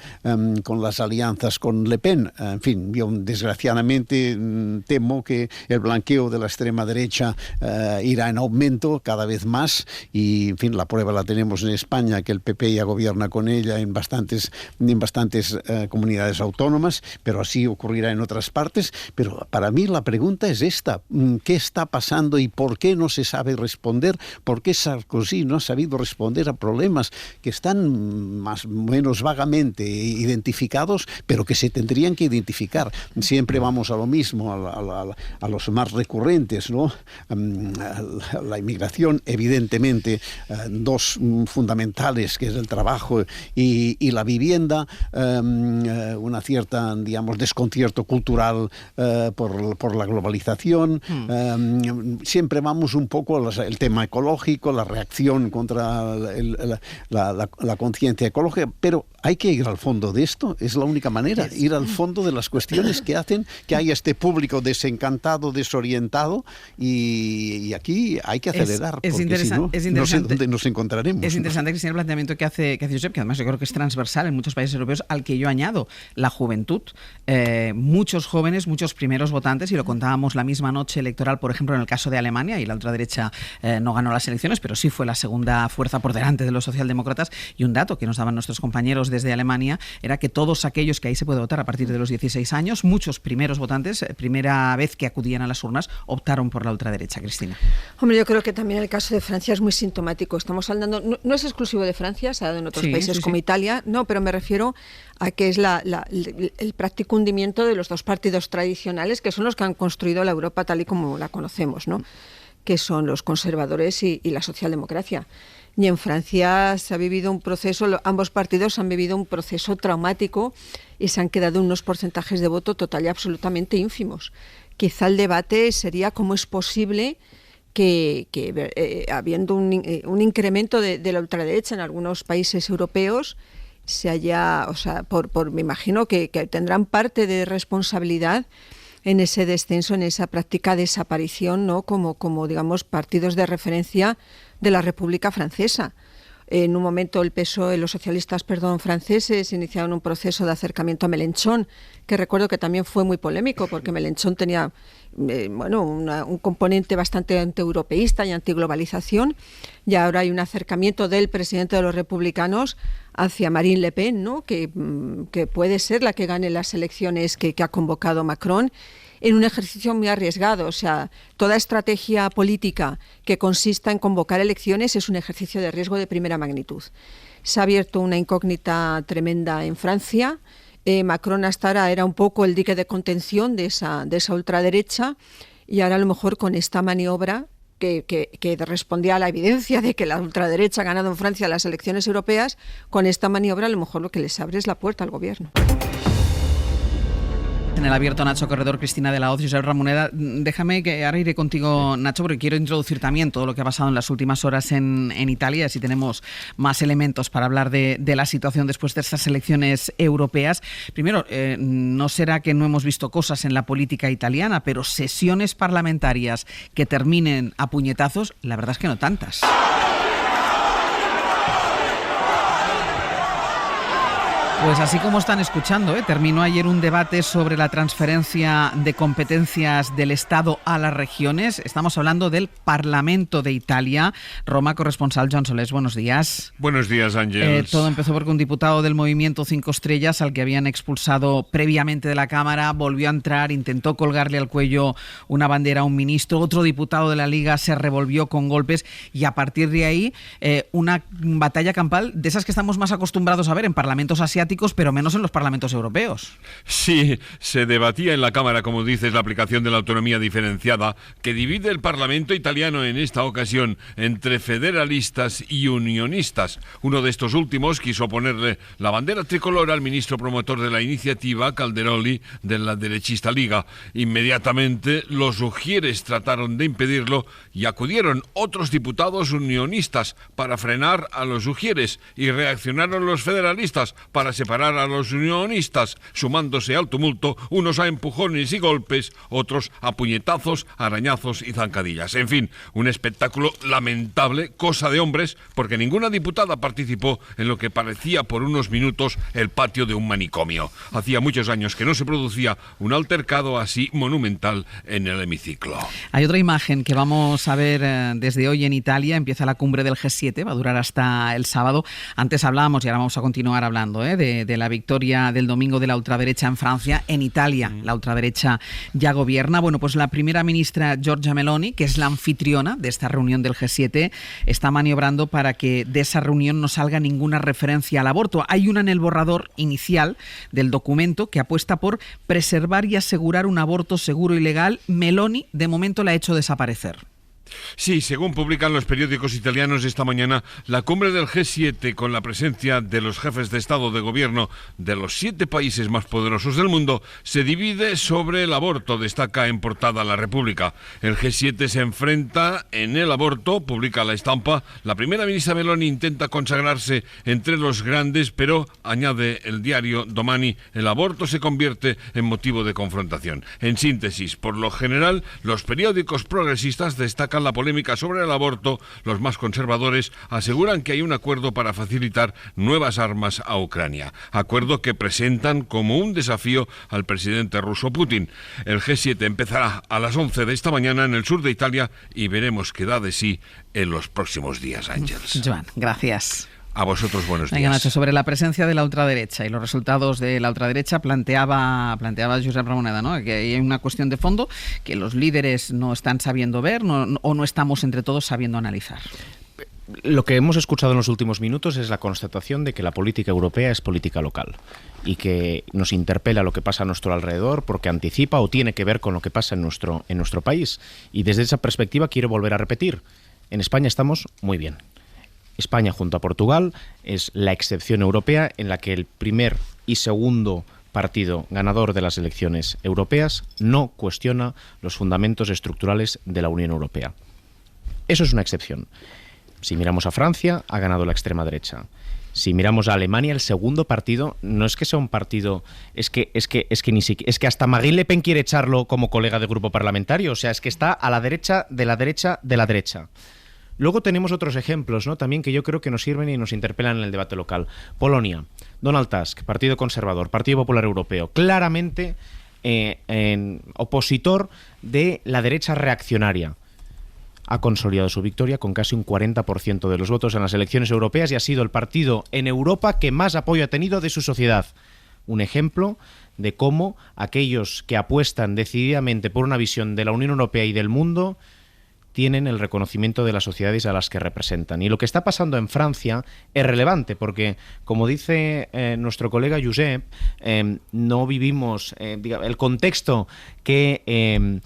las alianzas con Le Pen. En fin, yo desgraciadamente temo que el blanqueo de la extrema derecha irá en aumento cada vez más, y en fin, la prueba la tenemos en España, que el PP ya gobierna con ella en bastantes comunidades autónomas, pero así ocurrirá en otras partes. Pero para mí la pregunta es esta: ¿qué está pasando y por qué no se sabe responder? ¿Por qué Sarkozy no ha sabido responder a problemas que están más o menos vagamente identificados, pero que se tendrían que identificar? Siempre vamos a lo mismo, a los más recurrentes, ¿no? La inmigración, evidentemente, dos fundamentales, que es el trabajo y la vivienda, una cierta, digamos, desconcierto cultural por la globalización. Siempre vamos un poco al tema ecológico, la reacción contra la conciencia ecológica, pero hay que ir al fondo de esto. Es la única manera, ir al fondo de las cuestiones que hacen que haya este público desencantado, desorientado, y aquí hay que acelerar, porque si no, no sé dónde nos encontraremos. Es interesante, Cristina, el planteamiento que hace Josep, que además yo creo que es transversal en muchos países europeos, al que yo añado la juventud. Muchos jóvenes, muchos primeros votantes, y lo contábamos la misma noche electoral, por ejemplo, en el caso de Alemania, y la ultraderecha no ganó las elecciones, pero sí fue la segunda fuerza por delante de los socialdemócratas. Y un dato que nos daban nuestros compañeros desde Alemania era que todos aquellos que ahí se puede votar a partir de los 16 años, muchos primeros votantes, primera vez que acudían a las urnas, optaron por la ultraderecha. Cristina. Hombre, yo creo que también el caso de Francia es muy sintomático. Estamos hablando, no es exclusivo de Francia, se ha dado en otros países como Italia, no, pero me refiero a que es el práctico hundimiento de los dos partidos tradicionales, que son los que han construido la Europa tal y como la conocemos, ¿no? Que son los conservadores y la socialdemocracia. Y en Francia se ha vivido un proceso, ambos partidos han vivido un proceso traumático y se han quedado unos porcentajes de voto total y absolutamente ínfimos. Quizá el debate sería cómo es posible que habiendo un incremento de la ultraderecha en algunos países europeos, se haya, o sea, me imagino que tendrán parte de responsabilidad en ese descenso, en esa práctica desaparición, ¿no? Como digamos, partidos de referencia de la República Francesa. En un momento el PSOE, los socialistas, franceses, iniciaron un proceso de acercamiento a Mélenchon, que recuerdo que también fue muy polémico, porque Mélenchon tenía un componente bastante antieuropeísta y antiglobalización, y ahora hay un acercamiento del presidente de los republicanos hacia Marine Le Pen, ¿no? que puede ser la que gane las elecciones que ha convocado Macron, en un ejercicio muy arriesgado. O sea, toda estrategia política que consista en convocar elecciones es un ejercicio de riesgo de primera magnitud. Se ha abierto una incógnita tremenda en Francia. Macron hasta ahora era un poco el dique de contención de esa ultraderecha, y ahora a lo mejor con esta maniobra que respondía a la evidencia de que la ultraderecha ha ganado en Francia las elecciones europeas, con esta maniobra a lo mejor lo que les abre es la puerta al gobierno. En el abierto, Nacho Corredor, Cristina de la Hoz, Josep Ramoneda. Déjame que ahora iré contigo, Nacho, porque quiero introducir también todo lo que ha pasado en las últimas horas en Italia, así tenemos más elementos para hablar de la situación después de estas elecciones europeas. Primero, no será que no hemos visto cosas en la política italiana, pero sesiones parlamentarias que terminen a puñetazos, la verdad es que no tantas. Pues así como están escuchando, terminó ayer un debate sobre la transferencia de competencias del Estado a las regiones. Estamos hablando del Parlamento de Italia. Roma, corresponsal Joan Solés, buenos días. Buenos días, Ángel. Todo empezó porque un diputado del Movimiento 5 Estrellas, al que habían expulsado previamente de la Cámara, volvió a entrar, intentó colgarle al cuello una bandera a un ministro. Otro diputado de la Liga se revolvió con golpes y a partir de ahí una batalla campal de esas que estamos más acostumbrados a ver en parlamentos asiáticos, pero menos en los parlamentos europeos. Sí, se debatía en la Cámara, como dices, la aplicación de la autonomía diferenciada, que divide el Parlamento italiano en esta ocasión entre federalistas y unionistas. Uno de estos últimos quiso ponerle la bandera tricolor al ministro promotor de la iniciativa, Calderoli, de la derechista Liga. Inmediatamente los ujieres trataron de impedirlo y acudieron otros diputados unionistas para frenar a los ujieres y reaccionaron los federalistas para separar a los unionistas, sumándose al tumulto, unos a empujones y golpes, otros a puñetazos, arañazos y zancadillas. En fin, un espectáculo lamentable, cosa de hombres, porque ninguna diputada participó en lo que parecía por unos minutos el patio de un manicomio. Hacía muchos años que no se producía un altercado así monumental en el hemiciclo. Hay otra imagen que vamos a ver desde hoy en Italia. Empieza la cumbre del G7, va a durar hasta el sábado. Antes hablábamos y ahora vamos a continuar hablando de la victoria del domingo de la ultraderecha en Francia. En Italia la ultraderecha ya gobierna. Bueno, pues la primera ministra Giorgia Meloni, que es la anfitriona de esta reunión del G7, está maniobrando para que de esa reunión no salga ninguna referencia al aborto. Hay una en el borrador inicial del documento que apuesta por preservar y asegurar un aborto seguro y legal. Meloni de momento la ha hecho desaparecer. Sí, según publican los periódicos italianos esta mañana, la cumbre del G7, con la presencia de los jefes de Estado de Gobierno de los 7 países más poderosos del mundo, se divide sobre el aborto, destaca en portada La República. El G7 se enfrenta en el aborto, publica La Estampa. La primera ministra Meloni intenta consagrarse entre los grandes, pero, añade el diario Domani, el aborto se convierte en motivo de confrontación. En síntesis, por lo general, los periódicos progresistas destacan la polémica sobre el aborto. Los más conservadores aseguran que hay un acuerdo para facilitar nuevas armas a Ucrania, acuerdo que presentan como un desafío al presidente ruso Putin. El G7 empezará a las 11 de esta mañana en el sur de Italia y veremos qué da de sí en los próximos días, Ángels. Joan, gracias. A vosotros, buenos días. Venga, Nacho, sobre la presencia de la ultraderecha y los resultados de la ultraderecha, planteaba Josep Ramoneda, ¿no?, que hay una cuestión de fondo que los líderes no están sabiendo ver o no estamos entre todos sabiendo analizar. Lo que hemos escuchado en los últimos minutos es la constatación de que la política europea es política local y que nos interpela lo que pasa a nuestro alrededor porque anticipa o tiene que ver con lo que pasa en nuestro país. Y desde esa perspectiva quiero volver a repetir, en España estamos muy bien. España, junto a Portugal, es la excepción europea en la que el primer y segundo partido ganador de las elecciones europeas no cuestiona los fundamentos estructurales de la Unión Europea. Eso es una excepción. Si miramos a Francia, ha ganado la extrema derecha. Si miramos a Alemania, el segundo partido no es que sea un partido, es que hasta Marine Le Pen quiere echarlo como colega de grupo parlamentario, o sea, es que está a la derecha de la derecha de la derecha. Luego tenemos otros ejemplos, ¿no?, también que yo creo que nos sirven y nos interpelan en el debate local. Polonia, Donald Tusk, Partido Conservador, Partido Popular Europeo, claramente opositor de la derecha reaccionaria. Ha consolidado su victoria con casi un 40% de los votos en las elecciones europeas y ha sido el partido en Europa que más apoyo ha tenido de su sociedad. Un ejemplo de cómo aquellos que apuestan decididamente por una visión de la Unión Europea y del mundo tienen el reconocimiento de las sociedades a las que representan. Y lo que está pasando en Francia es relevante porque, como dice nuestro colega Josep, no vivimos el contexto que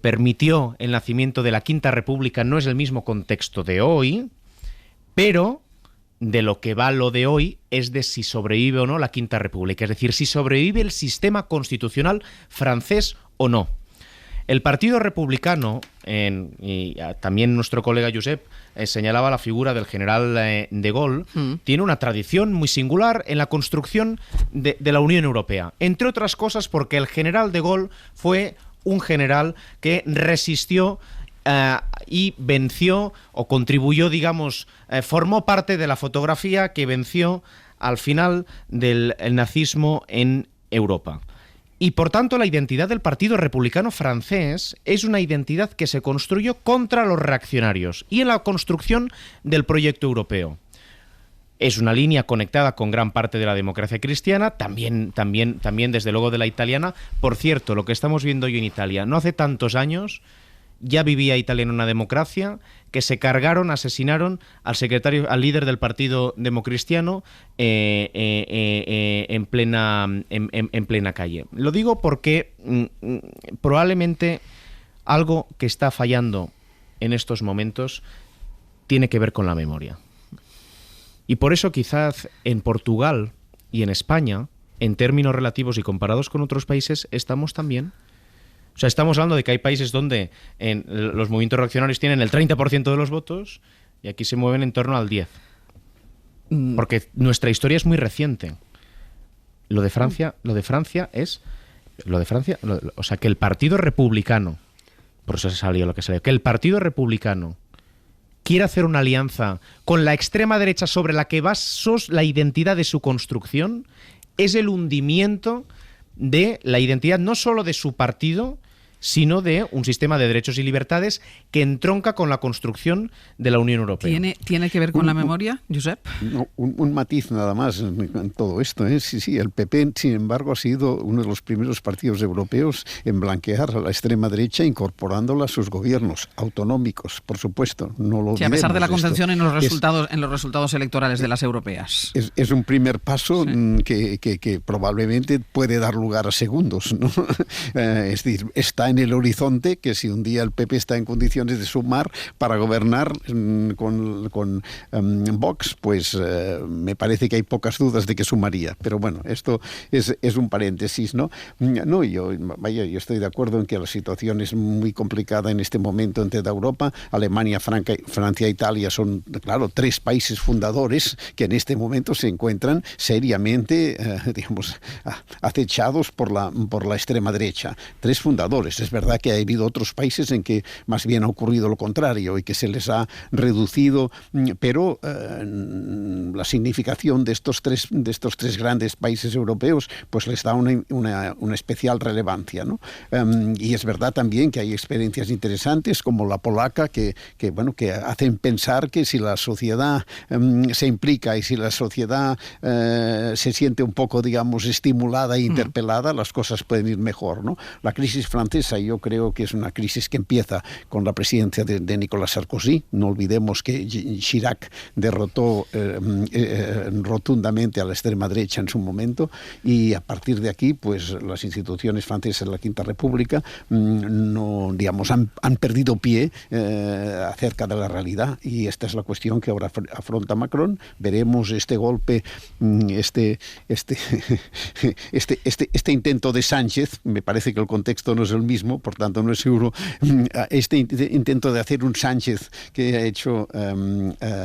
permitió el nacimiento de la Quinta República no es el mismo contexto de hoy, pero de lo que va lo de hoy es de si sobrevive o no la Quinta República, es decir, si sobrevive el sistema constitucional francés o no. El Partido Republicano, y también nuestro colega Josep señalaba la figura del general de Gaulle, tiene una tradición muy singular en la construcción de la Unión Europea. Entre otras cosas porque el general de Gaulle fue un general que resistió y venció o contribuyó, digamos, formó parte de la fotografía que venció al final del nazismo en Europa. Y por tanto la identidad del Partido Republicano francés es una identidad que se construyó contra los reaccionarios y en la construcción del proyecto europeo. Es una línea conectada con gran parte de la democracia cristiana, también desde luego de la italiana. Por cierto, lo que estamos viendo hoy en Italia, no hace tantos años ya vivía Italia en una democracia, que se cargaron, asesinaron al líder del partido democristiano en plena calle. Lo digo porque probablemente algo que está fallando en estos momentos tiene que ver con la memoria. Y por eso quizás en Portugal y en España, en términos relativos y comparados con otros países, estamos también. O sea, estamos hablando de que hay países donde los movimientos reaccionarios tienen el 30% de los votos y aquí se mueven en torno al 10%. Porque nuestra historia es muy reciente. Lo de Francia es... o sea, que el Partido Republicano, por eso se salió lo que salió, que el Partido Republicano quiere hacer una alianza con la extrema derecha sobre la que basó la identidad de su construcción, es el hundimiento de la identidad no solo de su partido, sino de un sistema de derechos y libertades que entronca con la construcción de la Unión Europea. ¿Tiene que ver con la memoria, Josep? No, un matiz nada más en todo esto. Sí, el PP, sin embargo, ha sido uno de los primeros partidos europeos en blanquear a la extrema derecha, incorporándola a sus gobiernos autonómicos, por supuesto. No lo sí, a pesar de la contención en los resultados electorales de las europeas. Es un primer paso que probablemente puede dar lugar a segundos, ¿no? Es decir, está en el horizonte que si un día el PP está en condiciones de sumar para gobernar con Vox, pues me parece que hay pocas dudas de que sumaría. Pero bueno, esto es un paréntesis, ¿no? No, yo estoy de acuerdo en que la situación es muy complicada en este momento en toda Europa. Alemania, Francia e Italia son, claro, 3 países fundadores que en este momento se encuentran seriamente, digamos, acechados por la extrema derecha. 3 fundadores. Es verdad que ha habido otros países en que más bien ha ocurrido lo contrario y que se les ha reducido, pero la significación de estos tres grandes países europeos pues les da una especial relevancia, ¿no? Y es verdad también que hay experiencias interesantes como la polaca que hacen pensar que si la sociedad se implica y si la sociedad se siente un poco, digamos, estimulada e interpelada, las cosas pueden ir mejor, ¿no? La crisis francesa yo creo que es una crisis que empieza con la presidencia de Nicolas Sarkozy. No olvidemos que Chirac derrotó rotundamente a la extrema derecha en su momento y a partir de aquí pues las instituciones francesas de la Quinta República han perdido pie acerca de la realidad y esta es la cuestión que ahora afronta Macron. Veremos este golpe, este intento de Sánchez. Me parece que el contexto no es el mismo, por tanto no es seguro este intento de hacer un Sánchez que ha hecho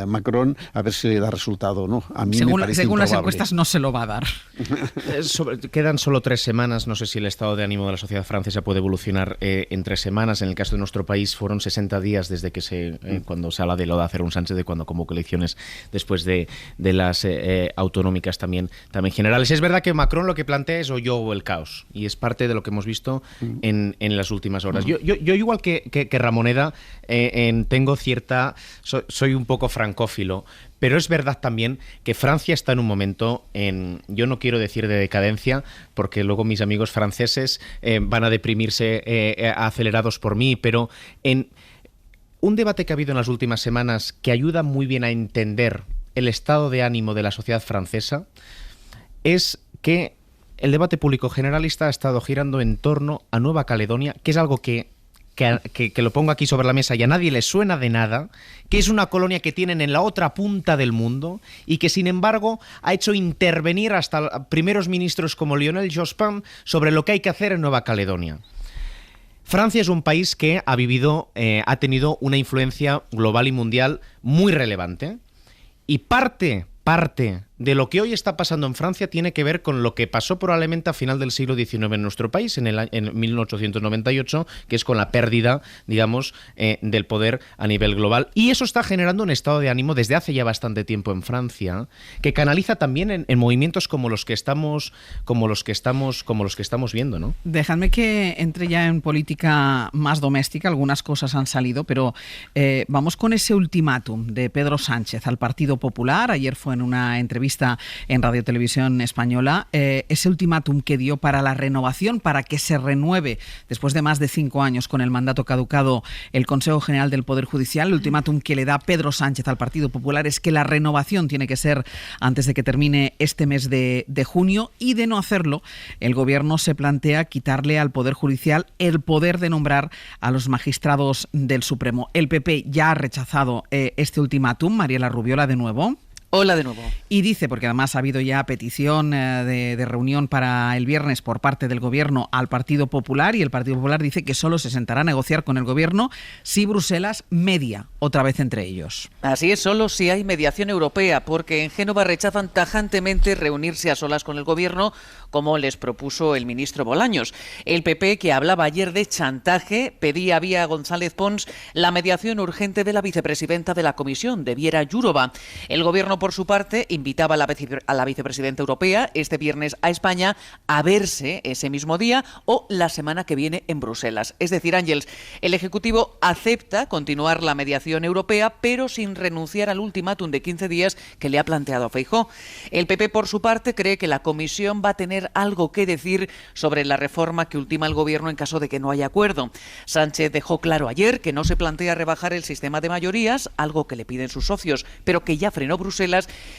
Macron, a ver si le da resultado o no. A mí me parece según las improbable. encuestas no se lo va a dar. Quedan solo 3 semanas, no sé si el estado de ánimo de la sociedad francesa puede evolucionar en 3 semanas. En el caso de nuestro país fueron 60 días desde que cuando se habla de lo de hacer un Sánchez, de cuando convocó elecciones después de las autonómicas también generales. Es verdad que Macron lo que plantea es o yo o el caos y es parte de lo que hemos visto en las últimas horas. Yo igual que Ramoneda tengo cierta... Soy un poco francófilo, pero es verdad también que Francia está en un momento, yo no quiero decir de decadencia, porque luego mis amigos franceses van a deprimirse acelerados por mí, pero en un debate que ha habido en las últimas semanas que ayuda muy bien a entender el estado de ánimo de la sociedad francesa es que el debate público generalista ha estado girando en torno a Nueva Caledonia, que es algo que que lo pongo aquí sobre la mesa y a nadie le suena de nada, que es una colonia que tienen en la otra punta del mundo y que, sin embargo, ha hecho intervenir hasta primeros ministros como Lionel Jospin sobre lo que hay que hacer en Nueva Caledonia. Francia es un país que ha tenido una influencia global y mundial muy relevante, y parte de lo que hoy está pasando en Francia tiene que ver con lo que pasó probablemente a final del siglo XIX en nuestro país, en 1898, que es con la pérdida, digamos, del poder a nivel global. Y eso está generando un estado de ánimo desde hace ya bastante tiempo en Francia, que canaliza también en movimientos como los que estamos viendo, ¿no? Dejadme que entre ya en política más doméstica. Algunas cosas han salido, pero vamos con ese ultimátum de Pedro Sánchez al Partido Popular. Ayer fue en una entrevista en Radio Televisión Española, ese ultimátum que dio para la renovación, para que se renueve después de más de 5 años con el mandato caducado el Consejo General del Poder Judicial. El ultimátum que le da Pedro Sánchez al Partido Popular es que la renovación tiene que ser antes de que termine este mes de junio, y de no hacerlo, el Gobierno se plantea quitarle al Poder Judicial el poder de nombrar a los magistrados del Supremo. El PP ya ha rechazado este ultimátum. Mariela Rubiola, de nuevo. Hola de nuevo. Y dice, porque además ha habido ya petición de reunión para el viernes por parte del Gobierno al Partido Popular, y el Partido Popular dice que solo se sentará a negociar con el Gobierno si Bruselas media otra vez entre ellos. Así es, solo si hay mediación europea, porque en Génova rechazan tajantemente reunirse a solas con el Gobierno, como les propuso el ministro Bolaños. El PP, que hablaba ayer de chantaje, pedía vía González Pons la mediación urgente de la vicepresidenta de la Comisión, de Věra Jourová. El Gobierno, por su parte, invitaba a la vicepresidenta europea este viernes a España a verse ese mismo día o la semana que viene en Bruselas. Es decir, Ángels, el Ejecutivo acepta continuar la mediación europea, pero sin renunciar al ultimátum de 15 días que le ha planteado Feijóo. El PP, por su parte, cree que la Comisión va a tener algo que decir sobre la reforma que ultima el Gobierno en caso de que no haya acuerdo. Sánchez dejó claro ayer que no se plantea rebajar el sistema de mayorías, algo que le piden sus socios, pero que ya frenó Bruselas.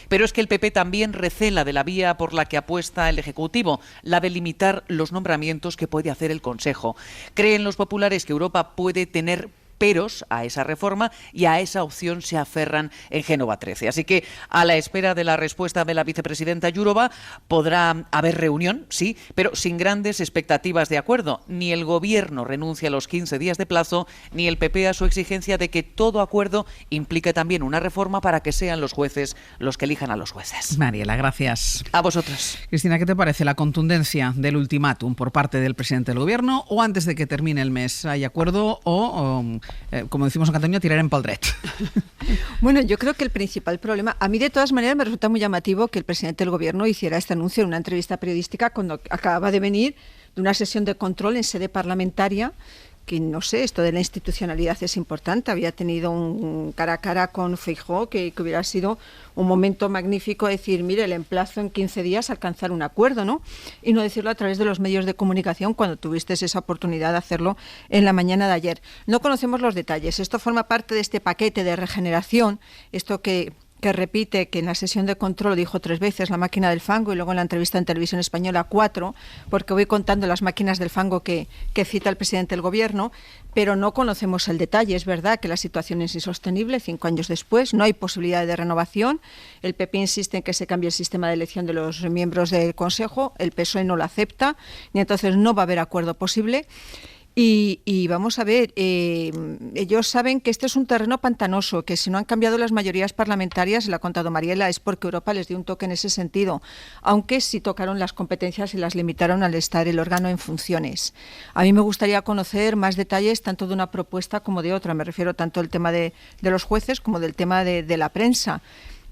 Pero es que el PP también recela de la vía por la que apuesta el Ejecutivo, la de limitar los nombramientos que puede hacer el Consejo. Creen los populares que Europa puede tener peros a esa reforma, y a esa opción se aferran en Génova 13. Así que, a la espera de la respuesta de la vicepresidenta Jourová, podrá haber reunión, sí, pero sin grandes expectativas de acuerdo. Ni el Gobierno renuncia a los 15 días de plazo, ni el PP a su exigencia de que todo acuerdo implique también una reforma para que sean los jueces los que elijan a los jueces. Mariela, gracias. A vosotros. Cristina, ¿qué te parece la contundencia del ultimátum por parte del presidente del Gobierno? ¿O antes de que termine el mes hay acuerdo o como decimos en Cataluña, tirar en Paldret? Bueno, yo creo que el principal problema, a mí de todas maneras me resulta muy llamativo que el presidente del Gobierno hiciera este anuncio en una entrevista periodística cuando acababa de venir de una sesión de control en sede parlamentaria, que no sé, esto de la institucionalidad es importante. Había tenido un cara a cara con Feijóo que hubiera sido un momento magnífico decir, mire, le emplazo en 15 días a alcanzar un acuerdo, ¿no? Y no decirlo a través de los medios de comunicación cuando tuviste esa oportunidad de hacerlo en la mañana de ayer. No conocemos los detalles. Esto forma parte de este paquete de regeneración, esto que repite, que en la sesión de control dijo 3 veces la máquina del fango, y luego en la entrevista en Televisión Española 4, porque voy contando las máquinas del fango que cita el presidente del Gobierno, pero no conocemos el detalle. Es verdad que la situación es insostenible 5 años después, no hay posibilidad de renovación. El PP insiste en que se cambie el sistema de elección de los miembros del Consejo, el PSOE no lo acepta, y entonces no va a haber acuerdo posible. Y vamos a ver, ellos saben que este es un terreno pantanoso, que si no han cambiado las mayorías parlamentarias, lo ha contado Mariela, es porque Europa les dio un toque en ese sentido, aunque sí tocaron las competencias y las limitaron al estar el órgano en funciones. A mí me gustaría conocer más detalles tanto de una propuesta como de otra, me refiero tanto al tema de los jueces como del tema de la prensa.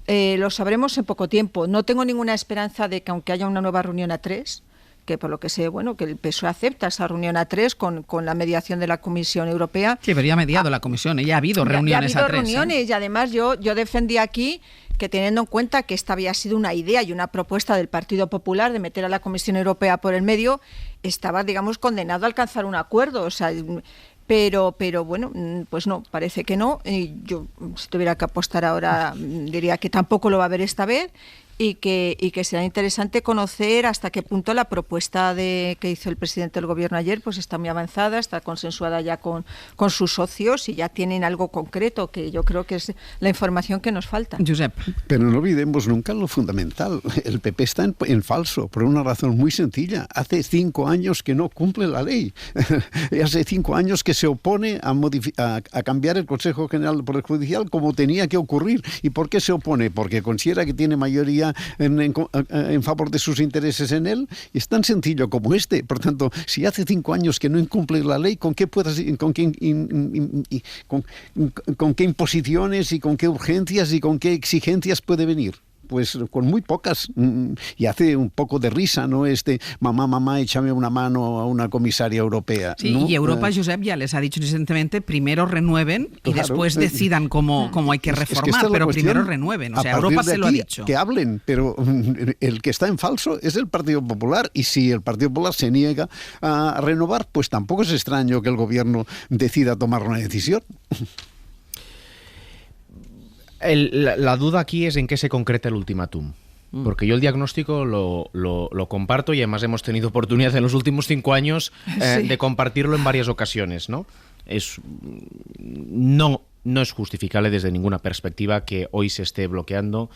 Lo sabremos en poco tiempo. No tengo ninguna esperanza de que, aunque haya una nueva reunión a 3, que por lo que sé, bueno, que el PSOE acepta esa reunión a 3 con la mediación de la Comisión Europea. Sí, pero ya ha mediado la Comisión, ya ha habido reuniones ya ha habido a 3. reuniones, y además yo defendí aquí que, teniendo en cuenta que esta había sido una idea y una propuesta del Partido Popular de meter a la Comisión Europea por el medio, estaba, digamos, condenado a alcanzar un acuerdo, o sea, pero bueno, pues no, parece que no. Y yo, si tuviera que apostar ahora, diría que tampoco lo va a haber esta vez. y que será interesante conocer hasta qué punto la propuesta que hizo el presidente del Gobierno ayer pues está muy avanzada, está consensuada ya con sus socios y ya tienen algo concreto, que yo creo que es la información que nos falta. Josep. Pero no olvidemos nunca lo fundamental. El PP está en falso por una razón muy sencilla. Hace 5 años que no cumple la ley. Hace 5 años que se opone a cambiar el Consejo General del Poder Judicial como tenía que ocurrir. ¿Y por qué se opone? Porque considera que tiene mayoría en favor de sus intereses en él. Y es tan sencillo como este. Por tanto, si hace 5 años que no incumple la ley, ¿con qué imposiciones y con qué urgencias y con qué exigencias puede venir? Pues con muy pocas. Y hace un poco de risa, ¿no? Mamá, échame una mano a una comisaria europea. Sí, ¿no? Y Europa, Josep, ya les ha dicho insistentemente, primero renueven y después decidan cómo hay que reformar, pero primero renueven. O sea, Europa se lo ha dicho. Que hablen, pero el que está en falso es el Partido Popular, y si el Partido Popular se niega a renovar, pues tampoco es extraño que el gobierno decida tomar una decisión. La duda aquí es en qué se concreta el ultimátum. Porque yo el diagnóstico lo comparto, y además hemos tenido oportunidad en los últimos 5 años de compartirlo en varias ocasiones, ¿no? No es justificable desde ninguna perspectiva que hoy se esté bloqueando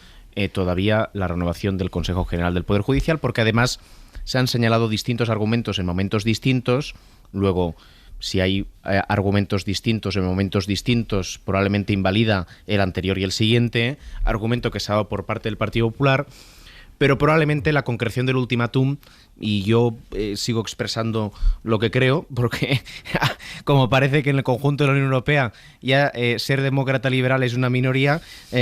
todavía la renovación del Consejo General del Poder Judicial, porque además se han señalado distintos argumentos en momentos distintos. Luego, si hay argumentos distintos en momentos distintos, probablemente invalida el anterior y el siguiente, argumento que se ha dado por parte del Partido Popular, pero probablemente la concreción del ultimátum, y yo sigo expresando lo que creo, porque como parece que en el conjunto de la Unión Europea ya ser demócrata liberal es una minoría,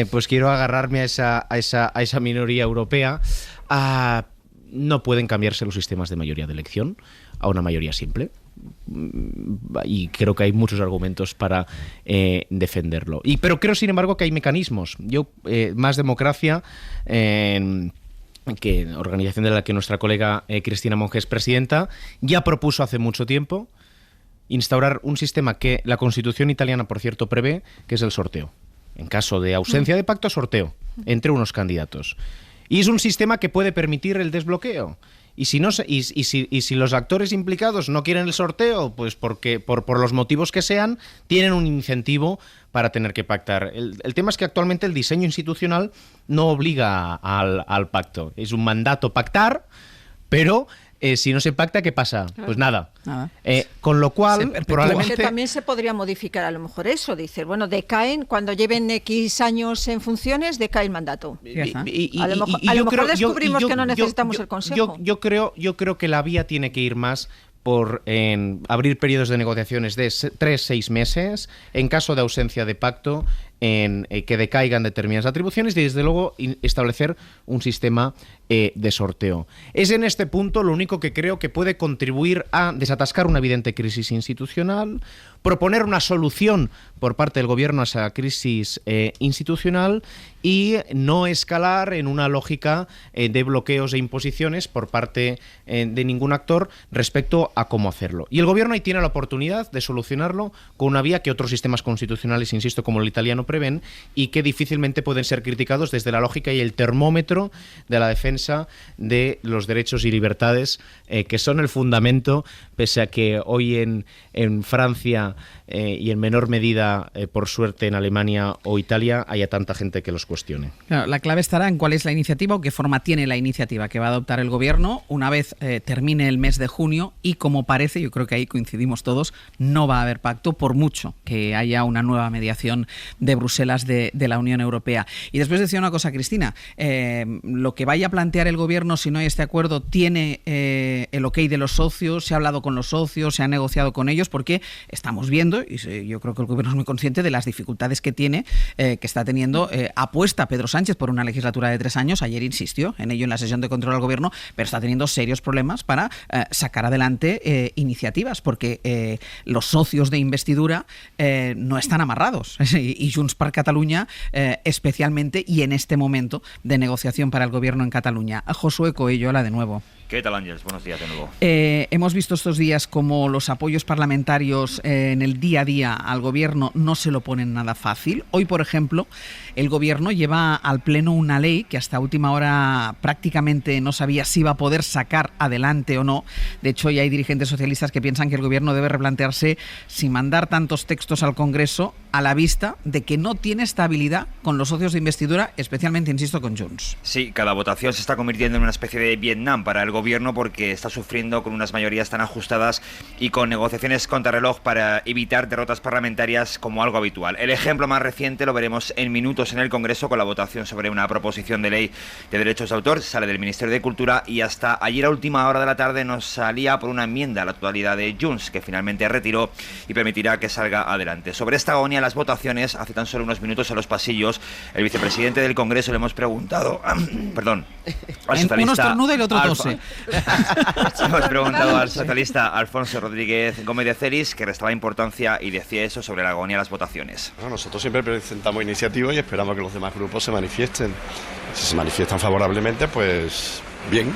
pues quiero agarrarme a esa minoría europea. No pueden cambiarse los sistemas de mayoría de elección a una mayoría simple. Y creo que hay muchos argumentos para defenderlo. Pero creo, sin embargo, que hay mecanismos. Más democracia, que organización de la que nuestra colega Cristina Monge es presidenta, ya propuso hace mucho tiempo instaurar un sistema que la Constitución italiana, por cierto, prevé, que es el sorteo. En caso de ausencia de pacto, sorteo entre unos candidatos. Y es un sistema que puede permitir el desbloqueo. Y si los actores implicados no quieren el sorteo, pues porque por los motivos que sean, tienen un incentivo para tener que pactar. El tema es que actualmente el diseño institucional no obliga al pacto. Es un mandato pactar, pero si no se pacta, ¿qué pasa? Pues nada. Con lo cual, probablemente... Que también se podría modificar a lo mejor eso. Dice, bueno, decaen, cuando lleven X años en funciones, decae el mandato. A lo mejor descubrimos que no necesitamos el Consejo. Yo creo que la vía tiene que ir más por abrir periodos de negociaciones de 3-6 meses, en caso de ausencia de pacto, que decaigan determinadas atribuciones, y desde luego establecer un sistema de sorteo. Es en este punto lo único que creo que puede contribuir a desatascar una evidente crisis institucional, proponer una solución por parte del gobierno a esa crisis institucional, y no escalar en una lógica de bloqueos e imposiciones por parte de ningún actor respecto a cómo hacerlo. Y el gobierno ahí tiene la oportunidad de solucionarlo con una vía que otros sistemas constitucionales, insisto, como el italiano, prevén, y que difícilmente pueden ser criticados desde la lógica y el termómetro de la defensa de los derechos y libertades, que son el fundamento, pese a que hoy en Francia y en menor medida, por suerte, en Alemania o Italia, haya tanta gente que los cuestione. Claro, la clave estará en cuál es la iniciativa o qué forma tiene la iniciativa que va a adoptar el gobierno una vez termine el mes de junio, y como parece, yo creo que ahí coincidimos todos, no va a haber pacto por mucho que haya una nueva mediación de Bruselas de la Unión Europea. Y después decía una cosa, Cristina, lo que vaya a plantear el gobierno, si no hay este acuerdo, tiene el ok de los socios, se ha hablado con los socios, se ha negociado con ellos, porque estamos viendo, y yo creo que el gobierno es muy consciente de las dificultades que tiene, que está teniendo. Apuesta Pedro Sánchez por una legislatura de 3 años, ayer insistió en ello en la sesión de control al gobierno, pero está teniendo serios problemas para sacar adelante iniciativas, porque los socios de investidura no están amarrados, y Junts per Catalunya especialmente, y en este momento de negociación para el gobierno en Cataluña. Josué Coello, hola de nuevo. ¿Qué tal, Ángeles? Buenos días de nuevo. Hemos visto estos días cómo los apoyos parlamentarios en el día a día al Gobierno no se lo ponen nada fácil. Hoy, por ejemplo, el Gobierno lleva al Pleno una ley que hasta última hora prácticamente no sabía si iba a poder sacar adelante o no. De hecho, ya hay dirigentes socialistas que piensan que el Gobierno debe replantearse si mandar tantos textos al Congreso a la vista de que no tiene estabilidad con los socios de investidura, especialmente, insisto, con Junts. Sí, cada votación se está convirtiendo en una especie de Vietnam para el Gobierno porque está sufriendo con unas mayorías tan ajustadas y con negociaciones contrarreloj para evitar derrotas parlamentarias como algo habitual. El ejemplo más reciente lo veremos en minutos en el Congreso con la votación sobre una proposición de ley de derechos de autor. Sale del Ministerio de Cultura y hasta ayer a última hora de la tarde nos salía por una enmienda a la totalidad de Junts, que finalmente retiró y permitirá que salga adelante. Sobre esta agonía, las votaciones, hace tan solo unos minutos en los pasillos, el vicepresidente del Congreso le hemos preguntado, perdón, al socialista, uno estornuda y el otro tose. Hemos preguntado al socialista Alfonso Rodríguez Gómez de Celis que restaba importancia y decía eso sobre la agonía de las votaciones. Bueno, nosotros siempre presentamos iniciativas y esperamos que los demás grupos se manifiesten. Si se manifiestan favorablemente, pues bien.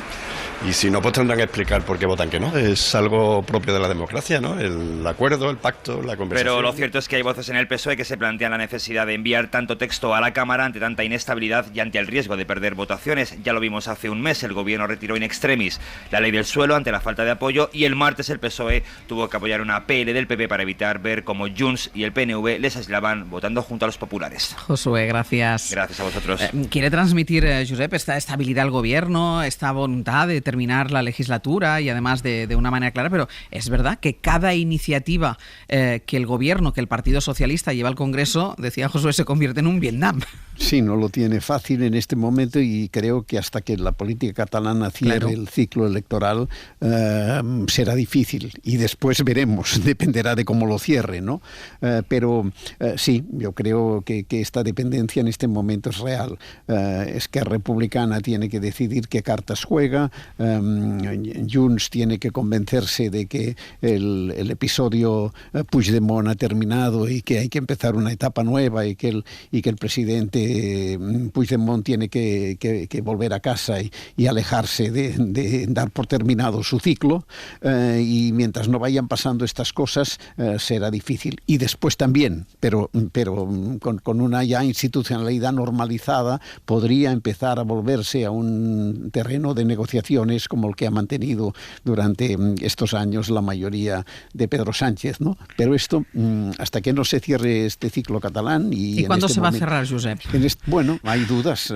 Y si no, pues tendrán que explicar por qué votan que no. Es algo propio de la democracia, ¿no? El acuerdo, el pacto, la conversación. Pero lo cierto es que hay voces en el PSOE que se plantean la necesidad de enviar tanto texto a la Cámara ante tanta inestabilidad y ante el riesgo de perder votaciones. Ya lo vimos hace un mes, el Gobierno retiró in extremis la ley del suelo ante la falta de apoyo y el martes el PSOE tuvo que apoyar una PL del PP para evitar ver cómo Junts y el PNV les aislaban votando junto a los populares. Josué, gracias. Gracias a vosotros. ¿Quiere transmitir, Josep, esta estabilidad al Gobierno, esta voluntad de terminar la legislatura y además de una manera clara? Pero es verdad que cada iniciativa que el Gobierno, que el Partido Socialista lleva al Congreso, decía Josué, se convierte en un Vietnam. Sí, no lo tiene fácil en este momento y creo que hasta que la política catalana cierre el ciclo electoral será difícil y después veremos, dependerá de cómo lo cierre, ¿no? Pero sí, yo creo que esta dependencia en este momento es real. Esquerra Republicana tiene que decidir qué cartas juega, Junts tiene que convencerse de que el episodio Puigdemont ha terminado y que hay que empezar una etapa nueva y que el presidente Puigdemont tiene que volver a casa y alejarse de dar por terminado su ciclo, y mientras no vayan pasando estas cosas será difícil. Y después también, pero con una ya institucionalidad normalizada, podría empezar a volverse a un terreno de negociaciones como el que ha mantenido durante estos años la mayoría de Pedro Sánchez, ¿no? Pero esto, hasta que no se cierre este ciclo catalán... ¿Y cuándo se va a cerrar, Josep? Bueno, hay dudas.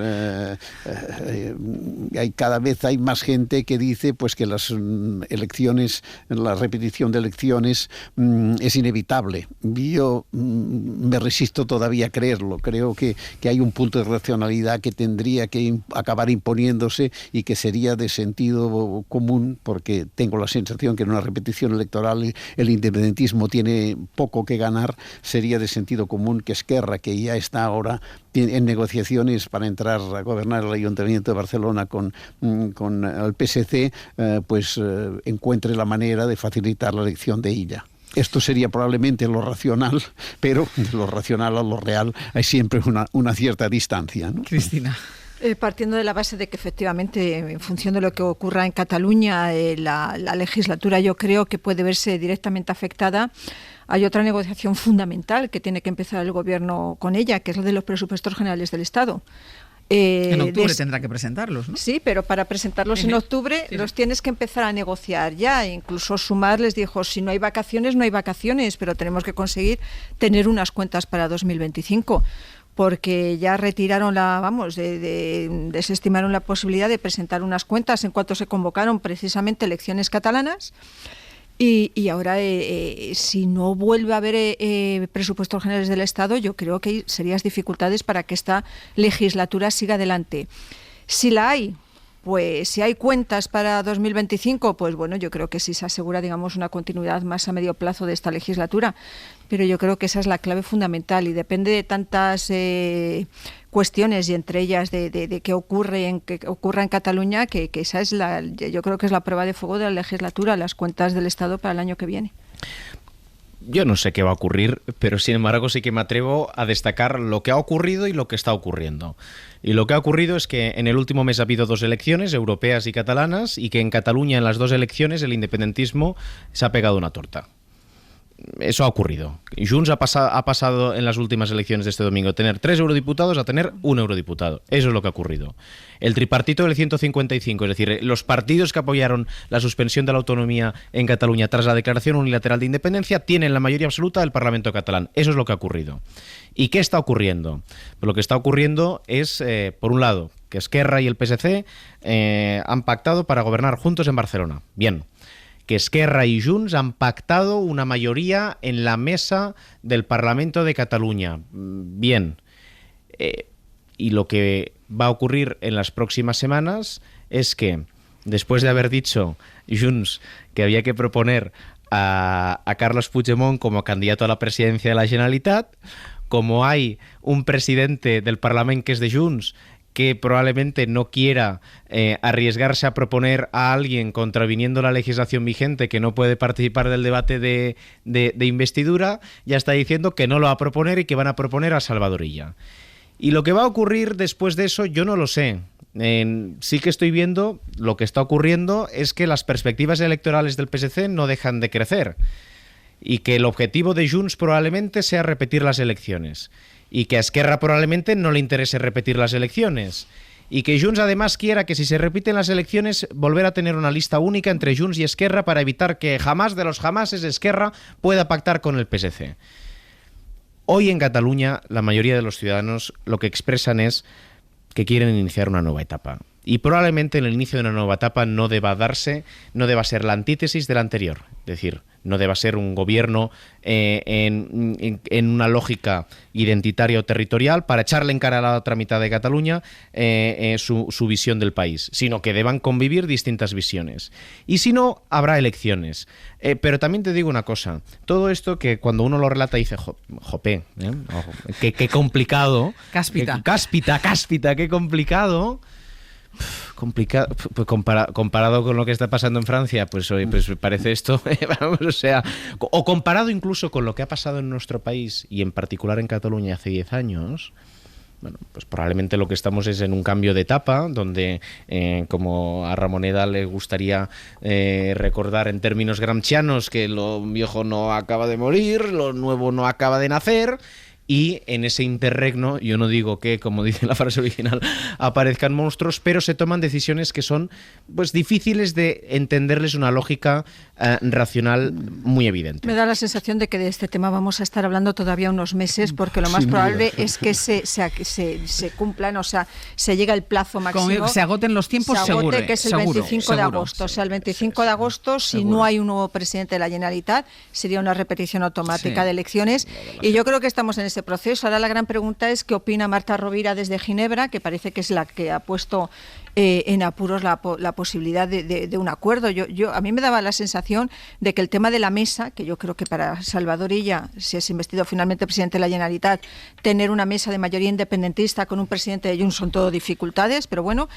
Cada vez hay más gente que dice pues que las elecciones, la repetición de elecciones es inevitable. Yo me resisto todavía a creerlo. Creo que hay un punto de racionalidad que tendría que acabar imponiéndose y que sería de sentido común, porque tengo la sensación que en una repetición electoral el independentismo tiene poco que ganar. Sería de sentido común que Esquerra, que ya está ahora en negociaciones para entrar a gobernar el Ayuntamiento de Barcelona con el PSC, encuentre la manera de facilitar la elección de ella. Esto sería probablemente lo racional, pero de lo racional a lo real hay siempre una cierta distancia, ¿no? Cristina. Partiendo de la base de que efectivamente, en función de lo que ocurra en Cataluña, la legislatura yo creo que puede verse directamente afectada. Hay otra negociación fundamental que tiene que empezar el Gobierno con ella, que es la de los presupuestos generales del Estado. En octubre tendrá que presentarlos, ¿no? Sí, pero para presentarlos en octubre los tienes que empezar a negociar ya. Incluso Sumar les dijo, si no hay vacaciones, no hay vacaciones, pero tenemos que conseguir tener unas cuentas para 2025. Porque ya retiraron desestimaron la posibilidad de presentar unas cuentas en cuanto se convocaron precisamente elecciones catalanas. Y ahora, si no vuelve a haber presupuestos generales del Estado, yo creo que hay serias dificultades para que esta legislatura siga adelante. Si la hay, pues si hay cuentas para 2025, pues bueno, yo creo que sí se asegura, digamos, una continuidad más a medio plazo de esta legislatura. Pero yo creo que esa es la clave fundamental y depende de tantas cuestiones y entre ellas de qué ocurra en Cataluña, que esa es yo creo que es la prueba de fuego de la legislatura, las cuentas del Estado para el año que viene. Yo no sé qué va a ocurrir, pero sin embargo sí que me atrevo a destacar lo que ha ocurrido y lo que está ocurriendo. Y lo que ha ocurrido es que en el último mes ha habido 2 elecciones, europeas y catalanas, y que en Cataluña en las 2 elecciones el independentismo se ha pegado una torta. Eso ha ocurrido. Junts ha pasado en las últimas elecciones de este domingo de tener 3 eurodiputados a tener 1 eurodiputado. Eso es lo que ha ocurrido. El tripartito del 155, es decir, los partidos que apoyaron la suspensión de la autonomía en Cataluña tras la declaración unilateral de independencia, tienen la mayoría absoluta del Parlamento catalán. Eso es lo que ha ocurrido. ¿Y qué está ocurriendo? Pues lo que está ocurriendo es, por un lado, que Esquerra y el PSC han pactado para gobernar juntos en Barcelona. Bien. Que Esquerra y Junts han pactado una mayoría en la mesa del Parlamento de Cataluña. Bien. Y lo que va a ocurrir en las próximas semanas es que, después de haber dicho Junts que había que proponer a Carles Puigdemont como candidato a la presidencia de la Generalitat, como hay un presidente del Parlamento que es de Junts, que probablemente no quiera arriesgarse a proponer a alguien contraviniendo la legislación vigente, que no puede participar del debate de investidura, ya está diciendo que no lo va a proponer y que van a proponer a Salvador Illa. Y lo que va a ocurrir después de eso yo no lo sé. Sí que estoy viendo, lo que está ocurriendo es que las perspectivas electorales del PSC no dejan de crecer y que el objetivo de Junts probablemente sea repetir las elecciones. Y que a Esquerra probablemente no le interese repetir las elecciones. Y que Junts además quiera que si se repiten las elecciones volver a tener una lista única entre Junts y Esquerra para evitar que jamás de los jamases Esquerra pueda pactar con el PSC. Hoy en Cataluña la mayoría de los ciudadanos lo que expresan es que quieren iniciar una nueva etapa. Y probablemente en el inicio de una nueva etapa no deba ser la antítesis de la anterior. Es decir, no deba ser un gobierno en una lógica identitaria o territorial para echarle en cara a la otra mitad de Cataluña su visión del país, sino que deban convivir distintas visiones. Y si no, habrá elecciones. Pero también te digo una cosa, todo esto que cuando uno lo relata dice, jope, qué complicado. Cáspita, qué complicado. Pues comparado con lo que está pasando en Francia, pues parece esto, vamos, o sea, o comparado incluso con lo que ha pasado en nuestro país y en particular en Cataluña hace 10 años, bueno, pues probablemente lo que estamos es en un cambio de etapa, donde como a Ramoneda le gustaría recordar en términos gramscianos que lo viejo no acaba de morir, lo nuevo no acaba de nacer. Y en ese interregno, yo no digo que, como dice la frase original, aparezcan monstruos, pero se toman decisiones que son pues difíciles de entenderles una lógica racional muy evidente. Me da la sensación de que de este tema vamos a estar hablando todavía unos meses, porque lo más probable es que se cumplan, o sea, se llega el plazo máximo. Como se agoten los tiempos, seguro. Que es el 25 de agosto. O sea, el 25 de agosto, si no hay un nuevo presidente de la Generalitat, sería una repetición automática de elecciones. Y yo creo que estamos en ese proceso. Ahora la gran pregunta es qué opina Marta Rovira desde Ginebra, que parece que es la que ha puesto en apuros la posibilidad de un acuerdo. A mí me daba la sensación de que el tema de la mesa, que yo creo que para Salvador Illa, si es investido finalmente presidente de la Generalitat, tener una mesa de mayoría independentista con un presidente de Junts son todo dificultades, pero bueno,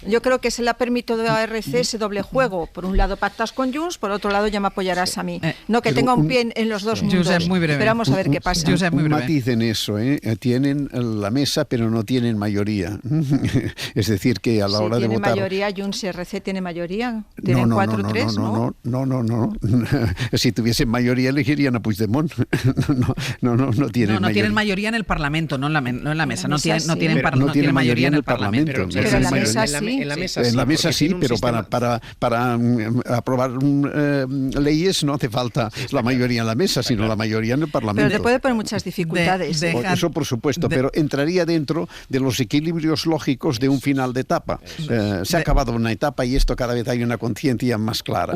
yo creo que se le ha permitido a ARC ese doble juego. Por un lado pactas con Junts, por otro lado ya me apoyarás a mí. No que tenga un pie en los dos mundos. Esperamos a ver qué pasa. Un matiz en eso, tienen la mesa pero no tienen mayoría. Es decir, que a la hora de votar... ¿Tiene mayoría? ¿Junts y RC tiene mayoría? ¿Tienen 4-3? No. Si tuviesen mayoría elegirían a Puigdemont. No tienen mayoría. No tienen mayoría en el Parlamento, no en la mesa. No tienen mayoría en el Parlamento. Pero en la mesa sí. En la mesa sí, pero para aprobar leyes no hace falta la mayoría en la mesa, sino la mayoría en el Parlamento. Pero te puede poner muchas dificultades. Eso por supuesto, pero entraría dentro de los equilibrios lógicos de un final de etapa. Se ha acabado una etapa y esto cada vez hay una conciencia más clara.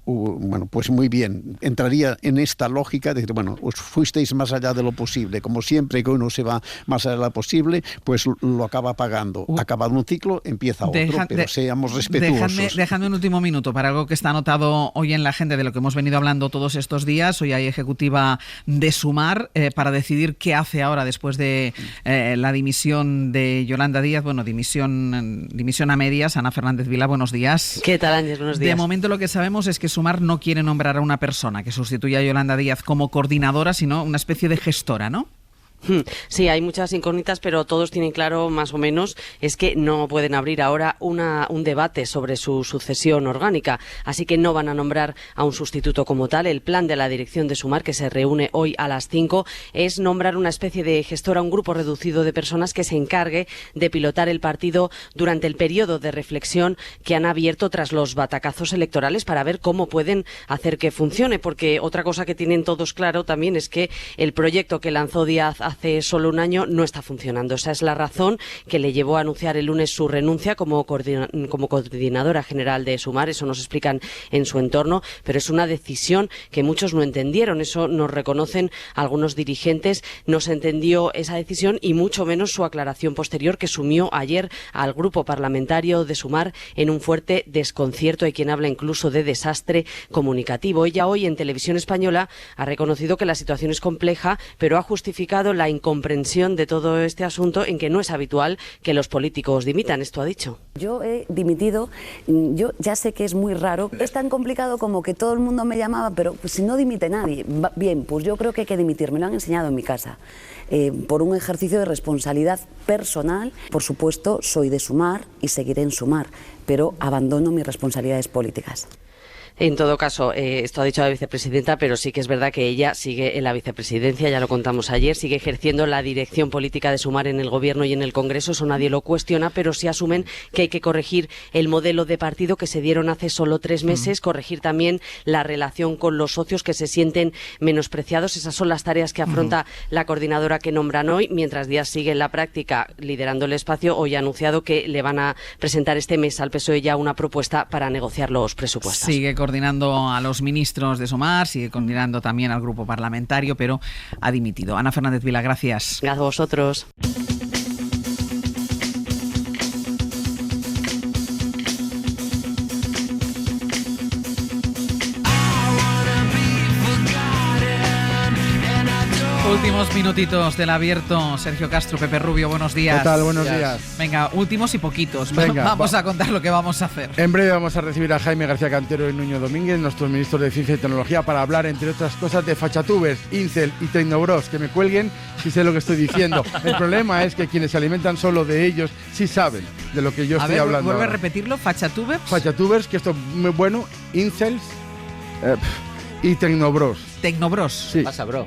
Bueno, pues muy bien. Entraría en esta lógica de que, bueno, os fuisteis más allá de lo posible. Como siempre que uno se va más allá de lo posible, pues lo acaba pagando. Acabado un ciclo, empieza otro, pero seamos respetuosos. Déjame un último minuto para algo que está anotado hoy en la agenda de lo que hemos venido hablando todos estos días. Hoy hay ejecutiva de Sumar para decidir qué hace ahora después de la dimisión de Yolanda Díaz. Bueno, dimisión dimisión a medias. Ana Fernández Vila, buenos días. ¿Qué tal, Ángel? Buenos días. De momento lo que sabemos es que Sumar no quiere nombrar a una persona que sustituya a Yolanda Díaz como coordinadora, sino una especie de gestora, ¿no? Sí, hay muchas incógnitas, pero todos tienen claro, más o menos, es que no pueden abrir ahora un debate sobre su sucesión orgánica, así que no van a nombrar a un sustituto como tal. El plan de la dirección de Sumar, que se reúne hoy a las 5, es nombrar una especie de gestora, un grupo reducido de personas que se encargue de pilotar el partido durante el periodo de reflexión que han abierto tras los batacazos electorales para ver cómo pueden hacer que funcione, porque otra cosa que tienen todos claro también es que el proyecto que lanzó Díaz hace solo un año no está funcionando. Esa es la razón que le llevó a anunciar el lunes su renuncia como coordinadora general de Sumar. Eso nos explican en su entorno, pero es una decisión que muchos no entendieron. Eso nos reconocen algunos dirigentes. No se entendió esa decisión y mucho menos su aclaración posterior, que sumió ayer al grupo parlamentario de Sumar en un fuerte desconcierto. Hay quien habla incluso de desastre comunicativo. Ella hoy en Televisión Española ha reconocido que la situación es compleja, pero ha justificado la incomprensión de todo este asunto en que no es habitual que los políticos dimitan. Esto ha dicho. Yo he dimitido, yo ya sé que es muy raro, es tan complicado como que todo el mundo me llamaba, pero pues, si no dimite nadie, bien, pues yo creo que hay que dimitir, me lo han enseñado en mi casa, por un ejercicio de responsabilidad personal. Por supuesto, soy de Sumar y seguiré en Sumar, pero abandono mis responsabilidades políticas. En todo caso, esto ha dicho la vicepresidenta, pero sí que es verdad que ella sigue en la vicepresidencia, ya lo contamos ayer, sigue ejerciendo la dirección política de Sumar en el Gobierno y en el Congreso. Eso nadie lo cuestiona, pero sí asumen que hay que corregir el modelo de partido que se dieron hace solo 3 meses, corregir también la relación con los socios que se sienten menospreciados. Esas son las tareas que afronta la coordinadora que nombran hoy, mientras Díaz sigue en la práctica liderando el espacio. Hoy ha anunciado que le van a presentar este mes al PSOE ya una propuesta para negociar los presupuestos. Sigue coordinando a los ministros de Sumar, sigue coordinando también al grupo parlamentario, pero ha dimitido. Ana Fernández Vila, gracias. Gracias a vosotros. Últimos minutitos del abierto. Sergio Castro, Pepe Rubio, buenos días. ¿Qué tal? Buenos días. Venga, últimos y poquitos. Venga, vamos a contar lo que vamos a hacer. En breve vamos a recibir a Jaime García Cantero y Nuño Domínguez, nuestros ministros de Ciencia y Tecnología, para hablar, entre otras cosas, de fachatubers, incel y tecnobros. Que me cuelguen si sé lo que estoy diciendo. El problema es que quienes se alimentan solo de ellos sí saben de lo que yo estoy hablando. ¿Vuelve a repetirlo? ¿Fachatubers? Fachatubers, que esto es muy bueno, incels y tecnobros. ¿Tecnobros? Sí. ¿Qué pasa, bro?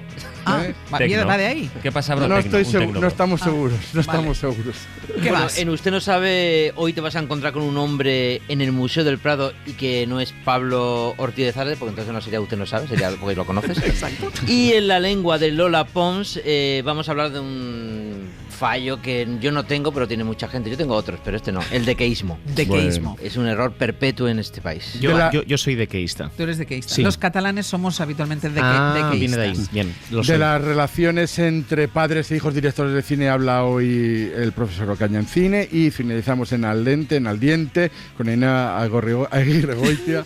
Ah, ¿va de ahí? ¿Qué pasa, bro? No estoy seguro, no estamos seguros, no estamos seguros. ¿Qué vas? En Usted no sabe, hoy te vas a encontrar con un hombre en el Museo del Prado y que no es Pablo Ortiz de Zarde, porque entonces no sería Usted no sabe, sería porque lo conoces. Exacto. Y en la lengua de Lola Pons vamos a hablar de un fallo que yo no tengo, pero tiene mucha gente. Yo tengo otros, pero este no, el dequeísmo. Dequeísmo. Bueno, es un error perpetuo en este país. Yo soy dequeísta. Tú eres dequeísta. Sí. Los catalanes somos habitualmente dequeístas. Viene de ahí. Bien, de las relaciones entre padres e hijos directores de cine habla hoy el profesor Ocaña en cine, y finalizamos en Al Diente, con Ena Aguirregoitia,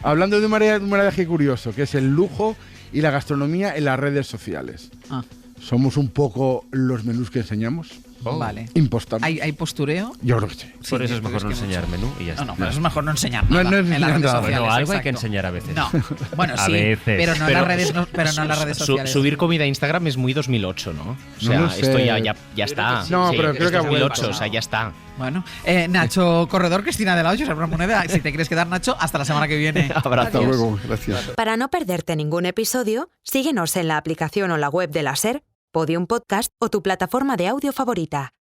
hablando de un maridaje curioso, que es el lujo y la gastronomía en las redes sociales. ¿Somos un poco los menús que enseñamos? Vale. Impostamos. ¿Hay postureo? Yo creo que sí. Por eso es mejor no enseñar menú y ya está. No, pero es mejor no enseñar nada. No en las redes nada. sociales, Bueno, algo hay que exacto. enseñar a veces. No, bueno, A sí, veces. pero no en las redes, pero no en las redes sociales. Subir comida a Instagram es muy 2008, ¿no? O sea, No lo sé. esto ya está. No, pero creo que ha 2008, vuelto. o sea, ya está. Bueno, Nacho Corredor, Cristina de la Hoyo, Sabrán Moneda. Si te quieres quedar, Nacho, hasta la semana que viene. Hasta luego, gracias. Para no perderte ningún episodio, síguenos en la aplicación o la web de la SER, Podium Podcast o tu plataforma de audio favorita.